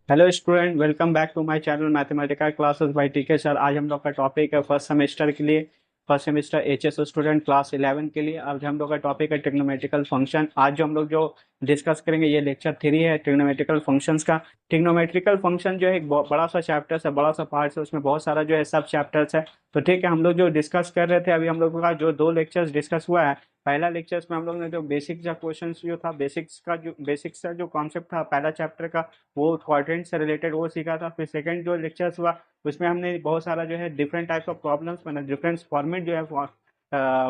Hello student, welcome back to my channel mathematical classes by TK sir. आज हम लोग का टॉपिक है फर्स्ट सेमेस्टर के लिए, first semester HS student class 11 के लिए। आज हम लोग का टॉपिक है ट्रिग्नोमेट्रिकल फंक्शन। आज जो हम लोग जो डिस्कस करेंगे ये लेक्चर 3 है ट्रिग्नोमेट्रिकल फंक्शंस का। ट्रिग्नोमेट्रिकल फंक्शन जो है एक बड़ा सा चैप्टर्स है, बड़ा सा पार्ट है, उसमें बहुत सारा जो है सब चैप्टर्स है। तो ठीक है, हम लोग जो डिस्कस कर रहे थे अभी हम लोग का जो दो लेक्चर्स डिस्कस हुआ है। पहला लेक्चर्स में हम लोग ने जो बेसिक का क्वेश्चन जो था, बेसिक्स का जो कॉन्सेप्ट था पहला चैप्टर का, वो क्वाड्रेंट से रिलेटेड वो सीखा था। फिर सेकंड जो लेक्चर्स हुआ उसमें हमने बहुत सारा जो है डिफरेंट टाइप्स ऑफ प्रॉब्लम्स मतलब डिफरेंट फॉर्मेट जो है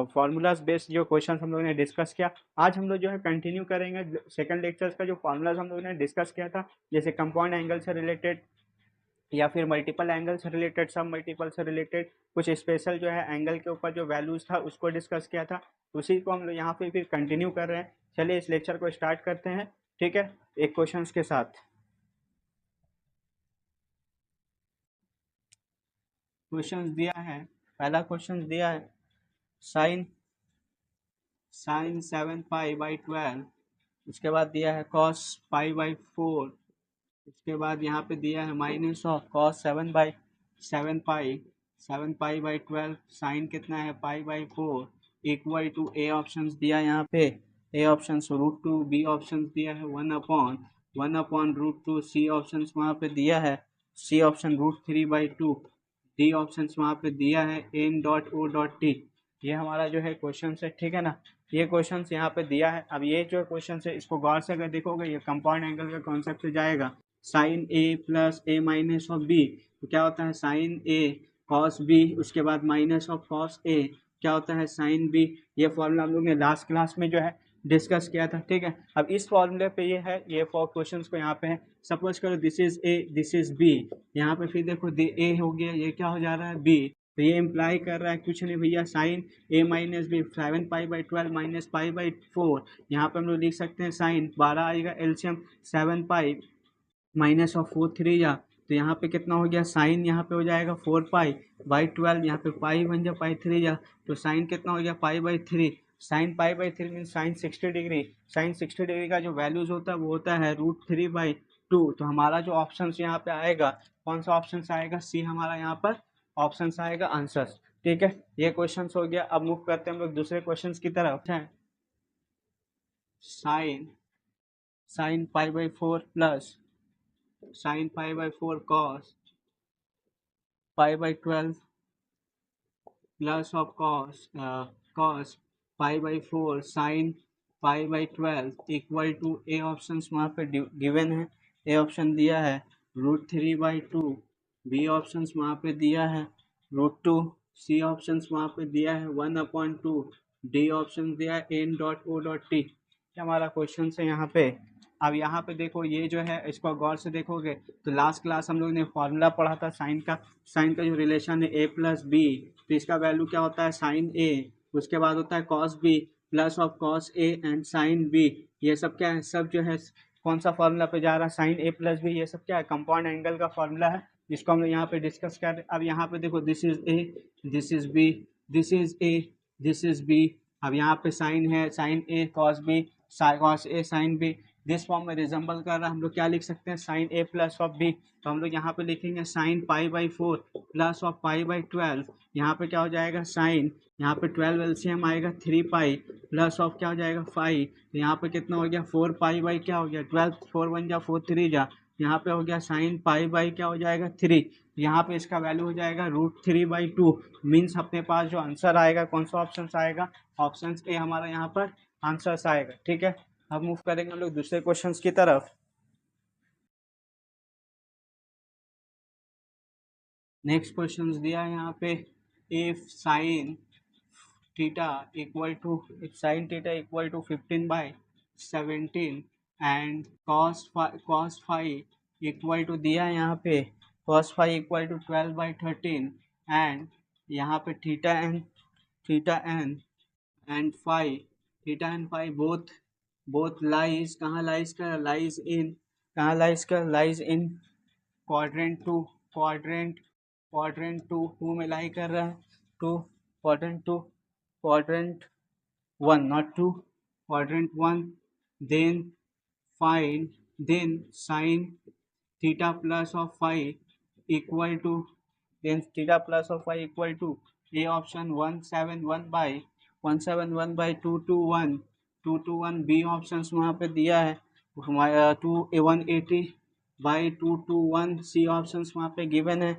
फार्मूलाज बेस्ड जो क्वेश्चन हम लोगों ने डिस्कस किया। आज हम लोग जो है कंटिन्यू करेंगे सेकंड लेक्चर्स का जो फार्मूलाज हम लोगों ने डिस्कस किया था, जैसे कंपाउंड एंगल से रिलेटेड या फिर मल्टीपल एंगल से रिलेटेड, सब मल्टीपल से रिलेटेड कुछ स्पेशल जो है एंगल के ऊपर जो वैल्यूज था उसको डिस्कस किया था। उसी को हम लोग यहाँ पे फिर कंटिन्यू कर रहे हैं। चलिए इस लेक्चर को स्टार्ट करते हैं। ठीक है, एक क्वेश्चंस के साथ। क्वेश्चंस दिया है, पहला क्वेश्चन दिया है साइन साइन 7 पाई/12। उसके बाद दिया है कॉस पाई/4। उसके बाद यहाँ पे दिया है माइनस ऑफ कॉस 7 पाई/12 साइन कितना है पाई/4 इक्वल टू ए ऑप्शन दिया है यहाँ पे। ए ऑप्शन √2, बी ऑप्शन दिया है 1/1/√2, सी ऑप्शन वहाँ पे दिया है, सी ऑप्शन √3/2, डी ऑप्शन वहाँ पे दिया है n.o.t। ये हमारा जो है क्वेश्चन है, ठीक है ना। ये क्वेश्चन यहाँ पे दिया है। अब ये जो क्वेश्चन है इसको गौर से अगर देखोगे ये कंपाउंड एंगल का कॉन्सेप्ट से जाएगा। Sine A plus A minus of B, तो क्या होता है साइन ए कॉस बी, उसके बाद माइनस ऑफ कॉस ए क्या होता है साइन बी। ये फॉर्मूला हम लोग ने लास्ट क्लास में जो है डिस्कस किया था, ठीक है। अब इस फॉर्मूले पे ये है, ये फॉर क्वेश्चन को यहाँ पे है। सपोज करो this is A, this is B. यहाँ पे फिर देखो ए हो गया, ये क्या हो जा रहा है बी। तो ये इम्प्लाई कर रहा है कुछ नहीं भैया, साइन ए माइनस बी 7 पाई/12 माइनस पाई/4। यहाँ पे हम लोग लिख सकते हैं साइन 12 आएगा एलसीएम 7 पाई - 4 3 या, तो यहाँ पे कितना हो गया साइन, यहाँ पे हो जाएगा 4 पाई/12, यहाँ पे पाई बन जाए पाई/3 या, तो साइन कितना हो गया पाई/3। साइन पाई/3 mean sine 60 degree. Sine 60 degree का जो वैल्यूज होता है वो होता है √3/2। तो हमारा जो ऑप्शन यहाँ पे आएगा, कौन सा ऑप्शन आएगा, सी हमारा यहाँ पर ऑप्शन आएगा आंसर। ठीक है, ये क्वेश्चन हो गया। अब मूव करते हैं हम लोग दूसरे क्वेश्चन की तरफ है। साइन साइन पाई/4 प्लस साइन पाई/4 कॉस पाई/12 प्लस ऑफ कॉस पाई/4 साइन पाई/12 इक्वल टू ए ऑप्शन वहाँ पे गिवन है। ए ऑप्शन दिया है √3/2, बी ऑप्शन वहाँ पे दिया है √2, सी ऑप्शन वहाँ पे दिया है 1/2, डी ऑप्शन दिया है n.o.t। हमारा क्वेश्चन है यहाँ पे। अब यहाँ पे देखो ये जो है इसको गौर से देखोगे तो लास्ट क्लास हम लोग ने फॉर्मूला पढ़ा था साइन का। साइन का जो रिलेशन है a प्लस बी, तो इसका वैल्यू क्या होता है साइन ए, उसके बाद होता है cos B plus of cos A and sine B. ये सब क्या है, सब जो है कौन सा फॉर्मूला पे जा रहा है, साइन ए प्लस बी। ये सब क्या है कंपाउंड एंगल का फॉर्मूला है, जिसको हम लोग यहाँ पे डिस्कस कर रहे हैं। अब यहाँ पे देखो this is A, this is B, this is A, this is B. अब यहाँ पे साइन है, sine A cos B, cos A sine B. This form में रिजेंबल कर रहा है, हम लोग क्या लिख सकते हैं sine A plus of B. तो हम लोग यहाँ पे लिखेंगे साइन पाई/4 प्लस ऑफ पाई/12। यहाँ पे क्या हो जाएगा साइन, यहाँ पे 12 एलसीएम आएगा 3 पाई प्लस ऑफ क्या हो जाएगा 5। तो यहाँ पे कितना हो गया 4 पाई/ क्या हो गया 12, 4 1 जा 4 3 जा, यहाँ पे हो गया साइन पाई/ क्या हो जाएगा 3। यहाँ पे इसका वैल्यू हो जाएगा √3/2। मीन्स अपने पास जो आंसर आएगा कौन सा ऑप्शन आएगा, ऑप्शन ए हमारा यहाँ पर आंसर आएगा। ठीक है, अब मूव करेंगे हम लोग दूसरे क्वेश्चंस की तरफ। नेक्स्ट क्वेश्चन दिया है यहाँ पे, if sine theta equal to 15/17 and cos five equal to दिया है यहाँ पे cos five equal to 12/13 and यहाँ पे theta and and five, theta and five both lies कहाँ लाइज कर लाइज इन, कहाँ lies in quadrant 2, quadrant quadrant 2 में लाई कर रहा है, to quadrant 1 not 2, quadrant 1। Then find, then sine theta plus of phi equal to, then theta plus of phi equal to A option 171 by 221 B options वहाँ पे दिया है हमारा 180 by 221 C options वहाँ पे गिवन है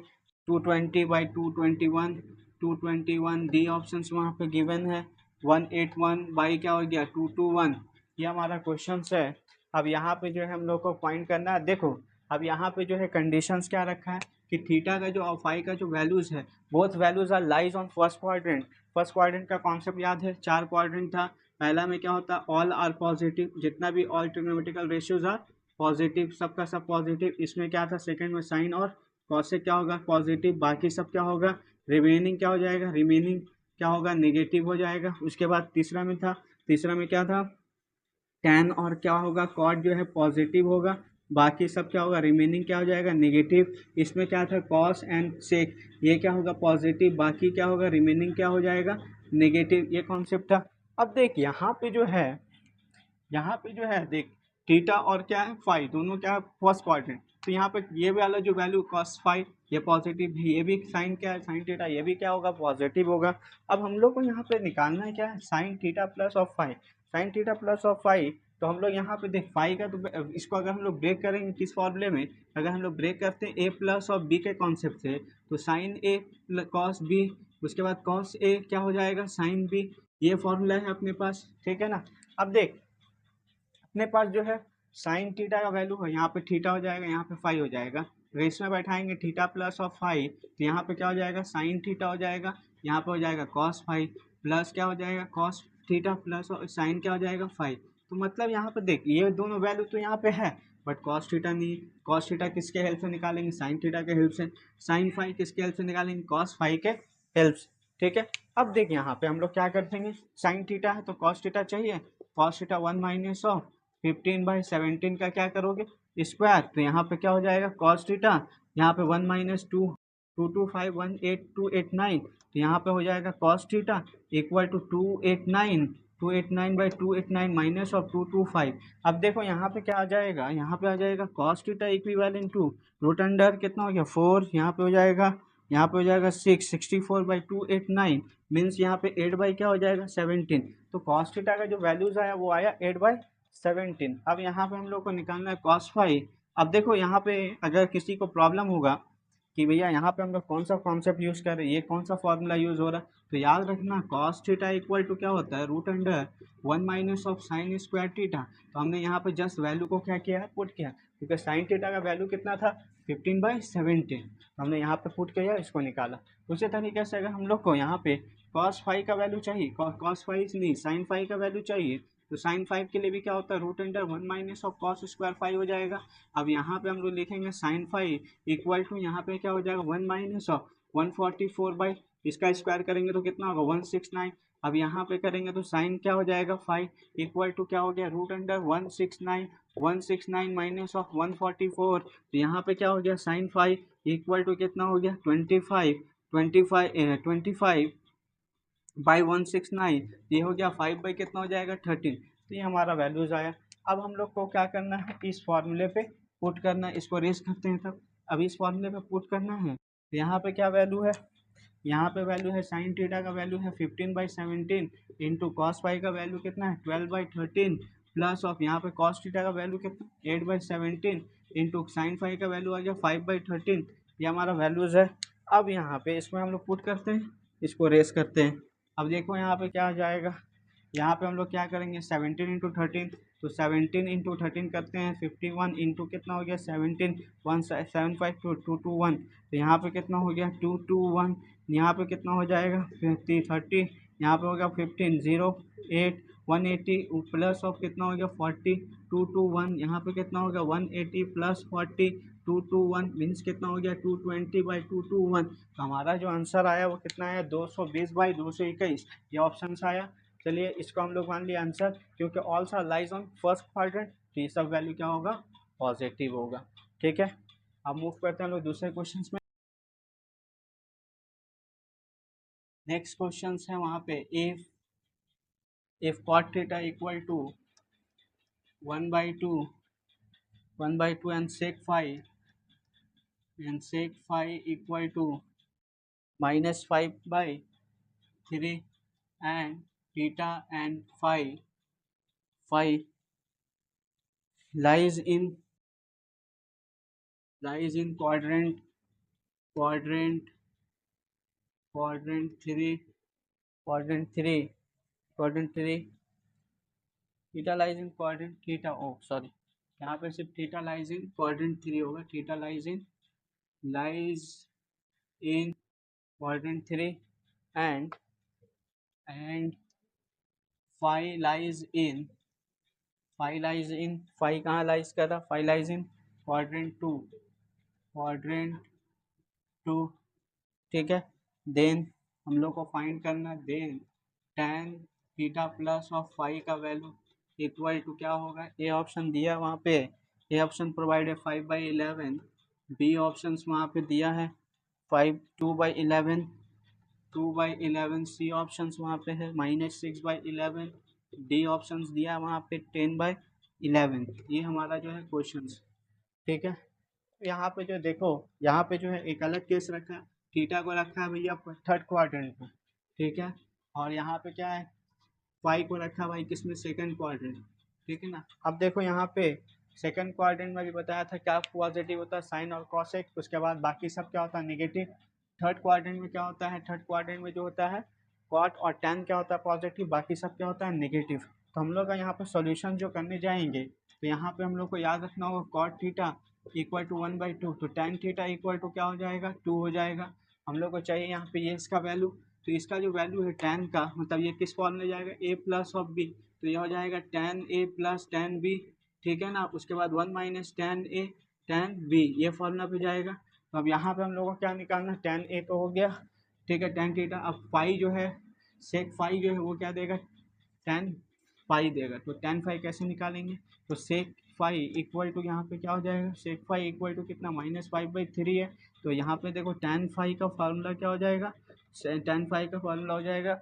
220 by 221 221 D ऑप्शंस वहाँ पे गिवन है 181 बाई क्या हो गया 221 ये हमारा क्वेश्चन है। अब यहाँ पे जो है हम लोग को फाइंड करना है। देखो अब यहाँ पे जो है कंडीशंस क्या रखा है कि थीटा का जो और फाई का जो वैल्यूज है both values are lies on first quadrant. First quadrant का कॉन्सेप्ट याद है, 4 क्वाड्रेंट था। पहला में क्या होता है ऑल आर पॉजिटिव, जितना भी all trigonometrical ratios are positive, सबका सब पॉजिटिव। इसमें क्या था सेकंड में साइन और कॉस से क्या होगा पॉजिटिव, बाकी सब क्या होगा रिमेनिंग क्या हो जाएगा, रिमेनिंग क्या होगा नेगेटिव हो जाएगा। उसके बाद तीसरा में था, तीसरा में क्या था tan और क्या होगा कॉट जो है पॉजिटिव होगा, बाकी सब क्या होगा रिमेनिंग क्या हो जाएगा नेगेटिव। इसमें क्या था कॉस एंड सेक, ये क्या होगा पॉजिटिव, बाकी क्या होगा रिमेनिंग क्या हो जाएगा नेगेटिव, ये कॉन्सेप्ट था। अब देख यहाँ पे जो है, यहाँ पे जो है देख थीटा और क्या है फाई दोनों क्या है फर्स्ट क्वाड्रेंट, तो यहाँ पे ये वाला जो वैल्यू कॉस फाई ये पॉजिटिव है, ये भी साइन क्या है साइन थीटा ये भी क्या होगा पॉजिटिव होगा। अब हम लोग को यहाँ पे निकालना है क्या है sine theta plus of phi, sine theta plus of phi. तो हम लोग यहाँ पे देख फाई का तो इसको अगर हम लोग ब्रेक करेंगे किस फॉर्मूले में, अगर हम लोग ब्रेक करते हैं ए प्लस और बी के कॉन्सेप्ट से, तो साइन ए कॉस बी, उसके बाद कॉस ए क्या हो जाएगा साइन बी, ये फॉर्मूला है अपने पास, ठीक है ना। अब देख अपने पास जो है साइन थीटा का वैल्यू है, यहाँ पे थीटा हो जाएगा यहाँ पे फाई हो जाएगा, रेस में बैठाएंगे थीटा प्लस ऑफ फाई, तो यहाँ पे क्या हो जाएगा साइन थीटा हो जाएगा, यहाँ पे हो जाएगा कॉस फाई प्लस क्या हो जाएगा कॉस थीटा प्लस साइन क्या हो जाएगा फाई। तो मतलब यहाँ पे देख ये दोनों वैल्यू तो यहाँ पे है बट कॉस थीटा नहीं, कॉस थीटा किसके हेल्प से निकालेंगे साइन थीटा के हेल्प से, साइन फाई किसके हेल्प से निकालेंगे कॉस फाई के हेल्प से, ठीक है। अब देख यहाँ पे हम लोग क्या कर देंगे साइन थीटा है तो कॉस थीटा चाहिए, कॉस थीटा 1 - 15/17 का क्या करोगे स्क्वायर, तो यहाँ पे क्या हो जाएगा कॉस थीटा, यहाँ पे 1 - 2 225 18 289, तो यहाँ पे हो जाएगा cos theta equal to 289 minus of 225। अब देखो यहाँ पे क्या आ जाएगा, यहाँ पे आ जाएगा cos theta equivalent to root under कितना हो गया 4, यहाँ पे हो जाएगा, यहाँ पे हो जाएगा 64/289 मीन्स यहाँ पे 8 बाई क्या हो जाएगा 17। तो कॉस थीटा का जो वैल्यूज आया वो आया 8/17। अब यहाँ पे हम लोग को निकालना है कॉस फाई। अब देखो यहाँ पे अगर किसी को प्रॉब्लम होगा कि भैया यहाँ पे हम लोग कौन सा कॉन्सेप्ट यूज कर रहे हैं, ये कौन सा फॉर्मूला यूज हो रहा है, तो याद रखना कॉस थीटा इक्वल टू क्या होता है root under 1 minus of sine square theta. तो हमने यहाँ पे जस्ट वैल्यू को क्या किया है पुट किया, क्योंकि साइन थीटा का वैल्यू कितना था 15/17, हमने यहाँ पे पुट किया इसको निकाला। उसी तरीके से अगर हम लोग को यहाँ पे कॉस फाई का वैल्यू चाहिए, कॉस फाई नहीं साइन फाई का वैल्यू चाहिए, तो साइन फाइव के लिए भी क्या होता है root under 1 minus of cos square five हो जाएगा। अब यहाँ पे हम लोग लिखेंगे साइन फाइव इक्वल टू यहाँ पे क्या हो जाएगा 1 माइनस ऑफ 144 इसका स्क्वायर करेंगे तो कितना होगा 169। अब यहाँ पे करेंगे तो साइन क्या हो जाएगा फाइव इक्वल टू क्या हो गया रूट अंडर 169 माइनस ऑफ 144, तो यहाँ पे क्या हो गया साइन फाइव इक्वल टू कितना हो गया 25 बाई 169, ये हो गया 5 बाई कितना हो जाएगा 13। तो ये हमारा वैल्यूज आया। अब हम लोग को क्या करना है इस फॉर्मूले पे पुट करना है, इसको रेस करते हैं तब। अब इस फॉर्मूले पे पुट करना है तो यहाँ पे क्या वैल्यू है, यहाँ पे वैल्यू है साइन थीटा का वैल्यू है 15/17 इंटू कॉस फाई का वैल्यू कितना है 12/13 प्लस ऑफ यहाँ पे कॉस थीटा का वैल्यू कितना 8/17 इंटू साइन फाई का वैल्यू आ गया 5/13, ये हमारा वैल्यूज है। अब यहाँ पे इसमें हम लोग पुट करते हैं, इसको रेस करते हैं। अब देखो यहाँ पे क्या आ जाएगा, यहाँ पे हम लोग क्या करेंगे 17 × 13, तो 17 × 13 करते हैं 51 इंटू कितना हो गया 17 175 तो यहाँ पे कितना हो गया 221, यहाँ पे कितना हो जाएगा 30, यहाँ पे हो गया 15 0 8 180 प्लस ऑफ कितना हो गया 40 221, यहाँ पे कितना हो गया 180 प्लस 40 221 मीन्स कितना हो गया 220/221। तो हमारा जो आंसर आया वो कितना आया 220/221, ये ऑप्शन आया। चलिए इसको हम लोग मान लिया आंसर, क्योंकि all are lies on first quadrant, तो ये सब वैल्यू क्या होगा पॉजिटिव होगा, ठीक है। अब मूव करते हैं हम लोग दूसरे क्वेश्चन में। नेक्स्ट क्वेश्चन है वहाँ पे if cot theta equal to 1/2 and sec phi and sec phi equal to -5/3 and theta and phi lies in quadrant quadrant 3 quadrant 3 quadrant 3 theta lies in quadrant theta, oh sorry, यहाँ पे सिर्फ theta lies in quadrant 3 होगा, theta lies in quadrant 3 and phi lies in phi कहाँ lies कर रहा, phi lies in quadrant 2 ठीक है। Then हम लोग को फाइंड करना, then tan theta plus of phi का वैल्यू इक्वल टू क्या होगा, ए ऑप्शन दिया वहाँ पे, ए ऑप्शन प्रोवाइड है 5/11, बी ऑप्शन वहाँ पे दिया है 2/11, सी ऑप्शन वहाँ पे है -6/11, डी ऑप्शन दिया है वहाँ पे 10/11। ये हमारा जो है क्वेश्चन, ठीक है। यहाँ पे जो देखो, यहाँ पे जो है एक अलग केस रखा है, थीटा को रखा है भैया थर्ड क्वाड्रेंट में, ठीक है। और यहाँ पे क्या है, फाई को रखा भाई किसमें, सेकंड क्वाड्रेंट, ठीक है ना। अब देखो यहाँ पे सेकंड क्वाड्रेंट में भी बताया था क्या पॉजिटिव होता है, साइन और कॉसेक, उसके बाद बाकी सब क्या होता है, नेगेटिव। थर्ड क्वाड्रेंट में क्या होता है, थर्ड क्वाड्रेंट में जो होता है कॉट और टैन क्या होता है, पॉजिटिव, बाकी सब क्या होता है, नेगेटिव। तो हम लोग का यहाँ पे सॉल्यूशन जो करने जाएंगे, तो यहाँ पे हम लोग को याद रखना होगा कॉट थीटा इक्वल टू 1/2, तो टैन थीटा इक्वल टू क्या हो जाएगा, 2 हो जाएगा। हम लोग को चाहिए यहाँ पे ये इसका वैल्यू, तो इसका जो वैल्यू है टैन का, मतलब ये किस फॉर्म में जाएगा, ए प्लस ऑफ बी, तो ये हो जाएगा tan A plus tan B, ठीक है ना। उसके बाद 1 minus tan A tan B, ये फॉर्मूला पे जाएगा। तो अब यहाँ पे हम लोगों को क्या निकालना, टैन ए तो हो गया, ठीक है, टैन थीटा। अब फाई जो है, सेक फाई जो है वो क्या देगा, टैन फाई देगा। तो टैन फाई कैसे निकालेंगे, तो सेक फाई इक्वल टू यहाँ पे क्या हो जाएगा, सेक फाई इक्वल टू कितना, -5/3 है। तो यहाँ पे देखो टैन फाई का फार्मूला क्या हो जाएगा, टैन फाई का फार्मूला हो जाएगा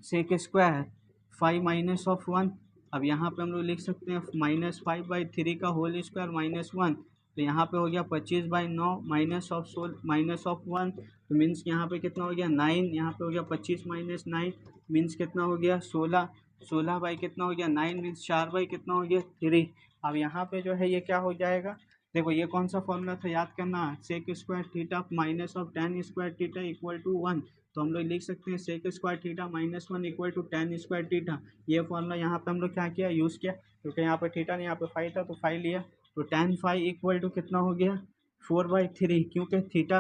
sec square five minus of 1। अब यहाँ पे हम लोग लिख सकते हैं -5/3 का होल स्क्वायर -1, तो यहाँ पे हो गया 25/9 -ऑफ 1, तो मीन्स यहाँ पे कितना हो गया 9, यहाँ पे हो गया 25 - 9 मीन्स कितना हो गया 16, 16 बाई कितना हो गया 9 मीन्स 4 बाई कितना हो गया 3। अब यहाँ पे जो है ये क्या हो जाएगा, देखो ये कौन सा फॉर्मूला था याद करना, sec square theta minus of tan square theta equal to 1। तो हम लोग लिख सकते हैं sec square theta -1 equal to tan square theta. ये फॉर्मूला यहाँ पे हम लोग क्या किया, यूज़ किया, क्योंकि यहाँ पे थीटा नहीं यहाँ पे फाई था तो फाई लिया। तो टैन फाई इक्वल टू कितना हो गया 4/3, क्योंकि थीटा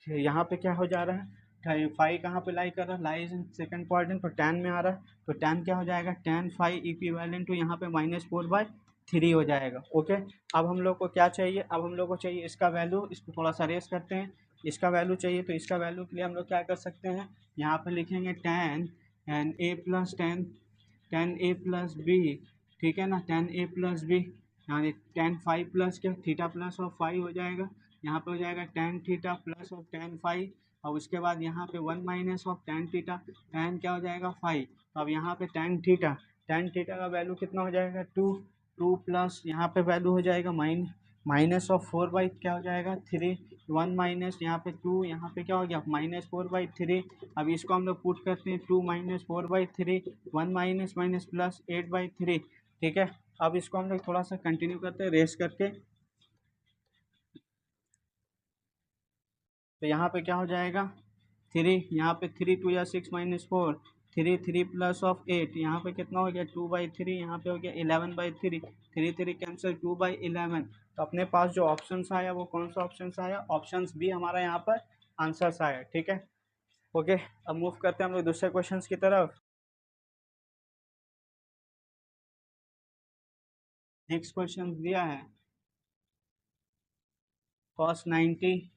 यहाँ पे क्या हो जा रहा है, फाई कहाँ पे लाई कर रहा है, लाइज इन सेकंड क्वाड्रेंट, तो टैन में आ रहा है। तो टैन क्या हो जाएगा, टैन फाई इक्विवेलेंट टू यहाँ पे -4/3 हो जाएगा। ओके, अब हम लोग को क्या चाहिए, अब हम लोग को चाहिए इसका वैल्यू, इसको थोड़ा सा रेस करते हैं, इसका वैल्यू चाहिए। तो इसका वैल्यू के लिए हम लोग क्या कर सकते हैं, यहाँ पे लिखेंगे tan and A plus tan A plus B, ठीक है ना, टेन ए प्लस बी, यानी टेन फाइव प्लस क्या, थीटा प्लस ऑफ फाइव हो जाएगा। यहाँ पे हो जाएगा tan theta plus of tan five, और उसके बाद यहाँ पे 1 minus of tan theta, tan क्या हो जाएगा 5। तो अब यहाँ पे टेन थीटा का वैल्यू कितना हो जाएगा 2, 2 प्लस यहाँ पे वैल्यू हो जाएगा माइनस ऑफ 4/, क्या हो जाएगा 3, 1 माइनस यहाँ पे 2, यहाँ पे क्या हो गया -4/3। अब इसको हम लोग पुट करते हैं 2 - 4/3, 1 माइनस माइनस प्लस 8/3, ठीक है। अब इसको हम लोग थोड़ा सा कंटिन्यू करते हैं रेस करके। तो यहाँ पे क्या हो जाएगा 3, यहाँ पे 3 2 या 6 - 4, 3 3 प्लस ऑफ 8, यहाँ पे कितना हो गया 2/3, यहाँ पे हो गया 11/3, 3 3 कैंसिल 2/11। तो अपने पास जो ऑप्शन आया वो कौन सा ऑप्शन आया, ऑप्शन बी हमारा यहाँ पर आंसर आया, ठीक है। ओके, अब मूव करते हैं हम लोग दूसरे क्वेश्चन की तरफ। नेक्स्ट क्वेश्चन दिया है cos 90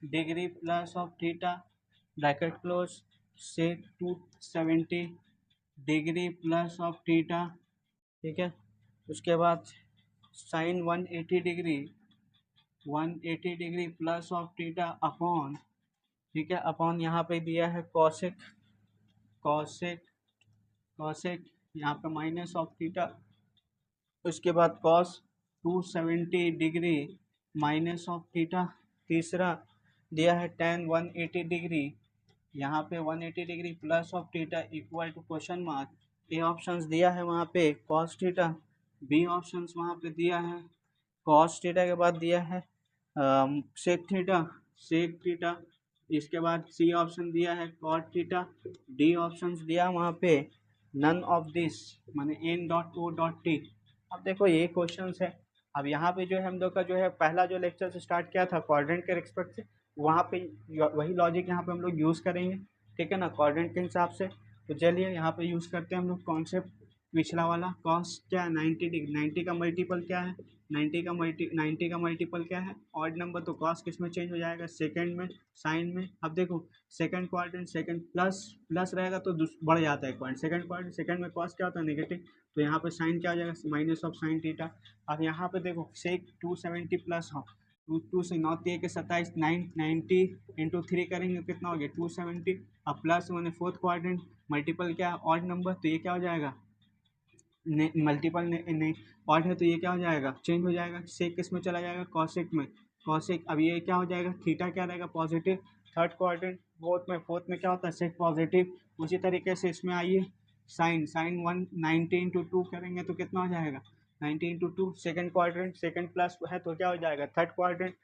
degree plus of theta bracket close से 270 डिग्री प्लस ऑफ थीटा, ठीक है। उसके बाद sine 180 degree plus of theta upon, ठीक है, अपॉन यहाँ पे दिया है कॉसेक कॉसेक कॉसेक यहाँ पे माइनस ऑफ थीटा, उसके बाद cos 270 degree minus of theta. तीसरा दिया है tan 180 डिग्री, यहाँ पे 180 degree plus of theta equal to question mark. A options दिया है वहाँ पे cos थीटा, बी ऑप्शंस वहाँ पे दिया है cos थीटा के बाद दिया है सेक थीटा, सेक थीटा। इसके बाद सी ऑप्शन दिया है cot थीटा, डी ऑप्शंस दिया वहाँ पे नन ऑफ दिस माने n dot O dot T. अब देखो ये क्वेश्चंस है। अब यहाँ पे जो है हम लोग का जो है पहला जो लेक्चर से स्टार्ट किया था क्वाड्रेंट के रिस्पेक्ट से, वहाँ पे वही लॉजिक यहाँ पे हम लोग यूज़ करेंगे, ठीक है ना, क्वाड्रेंट के हिसाब से। तो चलिए यहाँ पे यूज़ करते हैं हम लोग कॉन्सेप्ट पिछला वाला। कॉस क्या है 90 डिग्री, 90 का मल्टीपल क्या है, 90 का मल्टीपल क्या है ऑड नंबर, तो कॉस किस में चेंज हो जाएगा, सेकंड में, साइन में। अब देखो second quadrant, second plus plus रहेगा तो बढ़ जाता है क्वाड्रेंट, सेकंड क्वाड्रेंट, सेकंड में कॉस क्या होता है नेगेटिव, तो यहाँ पे साइन क्या हो जाएगा माइनस ऑफ साइन थीटा। अब यहाँ पे देखो सेक 270 प्लस हो टू से 9 के 27 90 इंटू 3 करेंगे कितना हो गया 270। अब प्लस मैंने फोर्थ क्वाड्रेंट, मल्टीपल क्या है ऑड नंबर, तो ये क्या हो जाएगा मल्टीपल नहीं ऑड है तो ये क्या हो जाएगा चेंज हो जाएगा, सेक किस में चला जाएगा कॉसेक में, कॉसेक। अब ये क्या हो जाएगा थीटा क्या रहेगा पॉजिटिव। थर्ड क्वाड्रेंट फोर्थ में क्या होता है सेक पॉजिटिव। उसी तरीके से इसमें आइए साइन, साइन 190 इंटू 2 करेंगे तो कितना हो जाएगा 90 into 2। Second quadrant, second plus है तो क्या हो जाएगा थर्ड क्वाड्रेंट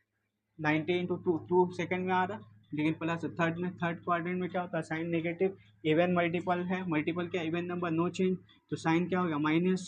90 इंटू 2, 2 सेकेंड में आ रहा लेकिन प्लस थर्ड क्वाड्रेंट में क्या होता है साइन नेगेटिव। इवन मल्टीपल है, मल्टीपल क्या इवन नंबर नो चेंज, तो साइन क्या होगा माइनस,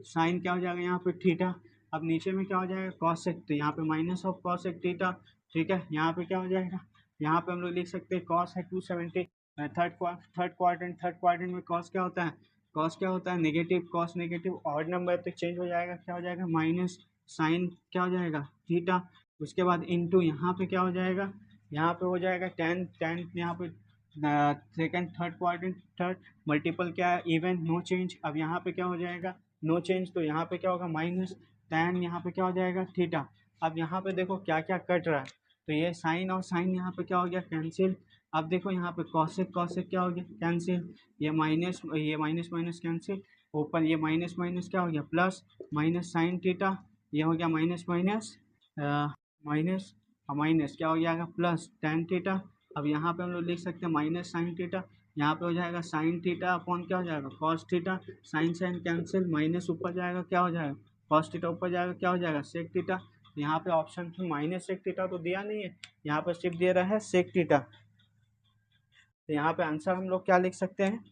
साइन क्या हो जाएगा यहाँ पे थीटा। अब नीचे में क्या हो जाएगा कॉसेक, तो यहाँ पे माइनस ऑफ कॉसेक थीटा, ठीक है। यहाँ पे क्या हो जाएगा, यहाँ पे हम लोग लिख सकते हैं कॉस है 270। थर्ड क्वाड्रेंट में कॉस क्या होता है, कॉस क्या होता है negative, cos negative odd number तो चेंज हो जाएगा, क्या हो जाएगा माइनस साइन क्या हो जाएगा थीटा। उसके बाद इनटू यहाँ पे क्या हो जाएगा, यहाँ पे हो जाएगा टेन टेन यहाँ पे second third quadrant, third multiple क्या है इवन नो चेंज। अब यहाँ पे क्या हो जाएगा नो चेंज, तो यहाँ पे क्या होगा माइनस टेन, यहाँ पे क्या हो जाएगा थीटा। अब यहाँ पे देखो क्या क्या कट रहा है, तो ये साइन और साइन यहाँ पे क्या हो गया कैंसिल। अब देखो यहाँ पे कॉसेक, कॉसेक क्या हो गया कैंसिल, ये माइनस माइनस कैंसिल, ऊपर ये माइनस माइनस क्या हो गया प्लस, माइनस साइन थीटा, ये हो गया माइनस माइनस माइनस माइनस क्या हो जाएगा प्लस टेन थीटा। अब यहाँ पे हम लोग लिख सकते हैं माइनस साइन थीटा, यहाँ पे हो जाएगा साइन थीटा अपॉन क्या हो जाएगा cos theta, sine sine cancel, minus ऊपर जाएगा क्या हो जाएगा कॉस थीटा, ऊपर जाएगा क्या हो जाएगा सेक थीटा। यहाँ पे ऑप्शन में माइनस सेक थीटा तो दिया नहीं है, यहाँ पे सिर्फ दे रहा है सेक थीटा, तो यहाँ पे आंसर हम लोग क्या लिख सकते हैं,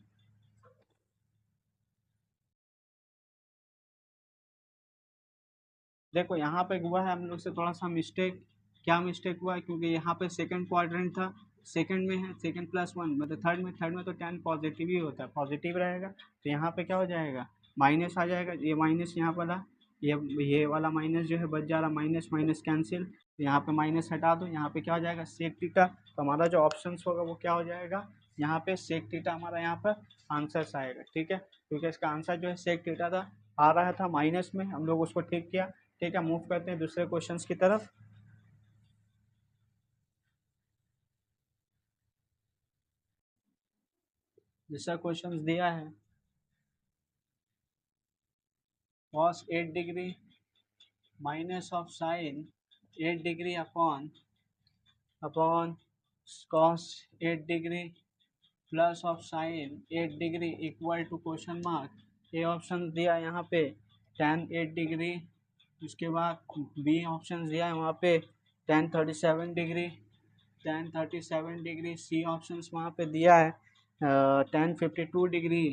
देखो यहाँ पे हुआ है हम लोग से थोड़ा सा मिस्टेक। क्या मिस्टेक हुआ है, क्योंकि यहाँ पे सेकंड क्वाड्रेंट था, सेकंड में है सेकंड प्लस वन, मतलब थर्ड में तो टेन पॉजिटिव ही होता है, पॉजिटिव रहेगा, तो यहाँ पे क्या हो जाएगा माइनस आ जाएगा, ये माइनस यहाँ वाला, ये वाला माइनस जो है बच जा रहा, माइनस माइनस कैंसिल, तो यहाँ पे माइनस हटा दो, यहाँ पे क्या हो जाएगा सेक थीटा। तो हमारा जो ऑप्शन होगा वो क्या हो जाएगा, यहाँ पे सेक थीटा हमारा यहाँ पर आंसर आएगा, ठीक है, क्योंकि इसका आंसर जो है सेक थीटा था, आ रहा था माइनस में, हम लोग उसको ठीक किया, ठीक है। मूव करते हैं दूसरे क्वेश्चंस की तरफ। दूसरा क्वेश्चन दिया है cos 8 degree minus of sine 8 degree upon upon cos 8 degree plus of sine 8 degree equal to question mark. A option दिया यहाँ पे tan 8 डिग्री, उसके बाद बी ऑप्शन दिया है वहाँ पे tan 37 डिग्री, सी ऑप्शन वहाँ पे दिया है tan 52 डिग्री,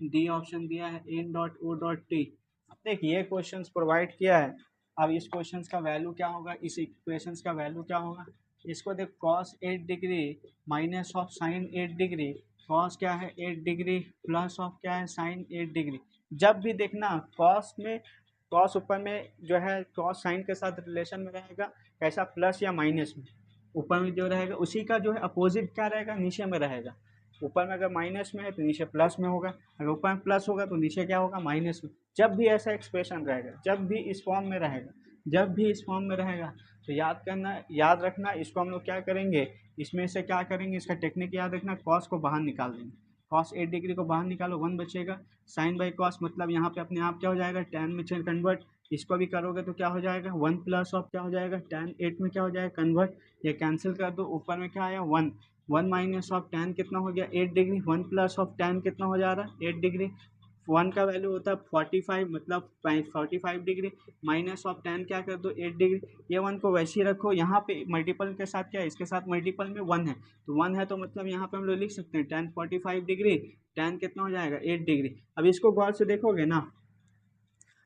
डी ऑप्शन दिया है N dot O dot T. अब देखिए ये क्वेश्चंस प्रोवाइड किया है, अब इस क्वेश्चंस का वैल्यू क्या होगा, इस इक्वेशंस का वैल्यू क्या होगा, इसको देख cos 8 degree minus of sine 8 degree, cos क्या है 8 डिग्री प्लस ऑफ क्या है साइन 8 डिग्री। जब भी देखना cos में, cos ऊपर में जो है cos साइन के साथ रिलेशन में रहेगा, कैसा प्लस या माइनस में, ऊपर में जो रहेगा उसी का जो है अपोजिट क्या रहेगा नीचे में रहेगा। ऊपर में अगर माइनस में है तो नीचे प्लस में होगा, अगर ऊपर में प्लस होगा तो नीचे क्या होगा माइनस में। जब भी ऐसा एक्सप्रेशन रहेगा, जब भी इस फॉर्म में रहेगा, जब भी इस फॉर्म में रहेगा, तो याद करना, याद रखना, इसको हम लोग क्या करेंगे, इसमें से क्या करेंगे, इसका टेक्निक याद रखना, कॉस को बाहर निकाल देंगे, कॉस 8 डिग्री को बाहर निकालो 1 बचेगा, साइन बाई कॉस मतलब यहाँ पे अपने आप क्या हो जाएगा टैन में कन्वर्ट, इसको भी करोगे तो क्या हो जाएगा, 1 प्लस ऑफ क्या हो जाएगा, tan 8 में क्या हो जाएगा कन्वर्ट, ये कैंसिल कर दो, ऊपर में क्या आया 1, 1 माइनस ऑफ tan कितना हो गया 8 डिग्री, 1 प्लस ऑफ tan कितना हो जा रहा है 8 डिग्री, 1 का वैल्यू होता है 45 मतलब 45 डिग्री, माइनस ऑफ tan क्या कर दो 8 डिग्री, ये 1 को वैसे ही रखो, यहाँ पे मल्टीपल के साथ क्या है, इसके साथ मल्टीपल में 1 है, तो 1 है तो मतलब यहाँ पे हम लोग लिख सकते हैं tan 45 डिग्री, tan कितना हो जाएगा 8 डिग्री। अब इसको गौर से देखोगे ना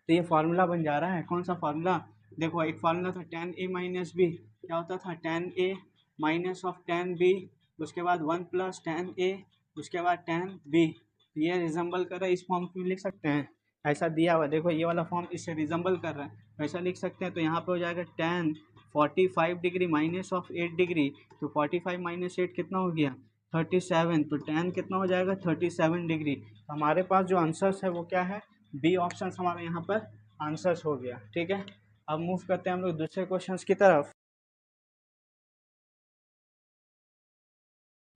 तो ये फार्मूला बन जा रहा है, कौन सा फार्मूला, देखो एक फार्मूला था tan a माइनस बी, क्या होता था tan a minus of tan b, उसके बाद 1 प्लस tan a, उसके बाद tan b, ये रिजम्बल कर रहा है, इस फॉर्म में लिख सकते हैं, ऐसा दिया हुआ देखो ये वाला फॉर्म इससे रिजम्बल कर रहा है, ऐसा लिख सकते हैं, तो यहाँ पे हो जाएगा tan 45 degree minus of 8 degree, तो 45 माइनस 8 कितना हो गया 37, तो tan कितना हो जाएगा 37 डिग्री, तो हमारे पास जो आंसर्स है वो क्या है, बी ऑप्शन हमारे यहाँ पर आंसर्स हो गया। ठीक है, अब मूव करते हैं हम लोग दूसरे क्वेश्चंस की तरफ।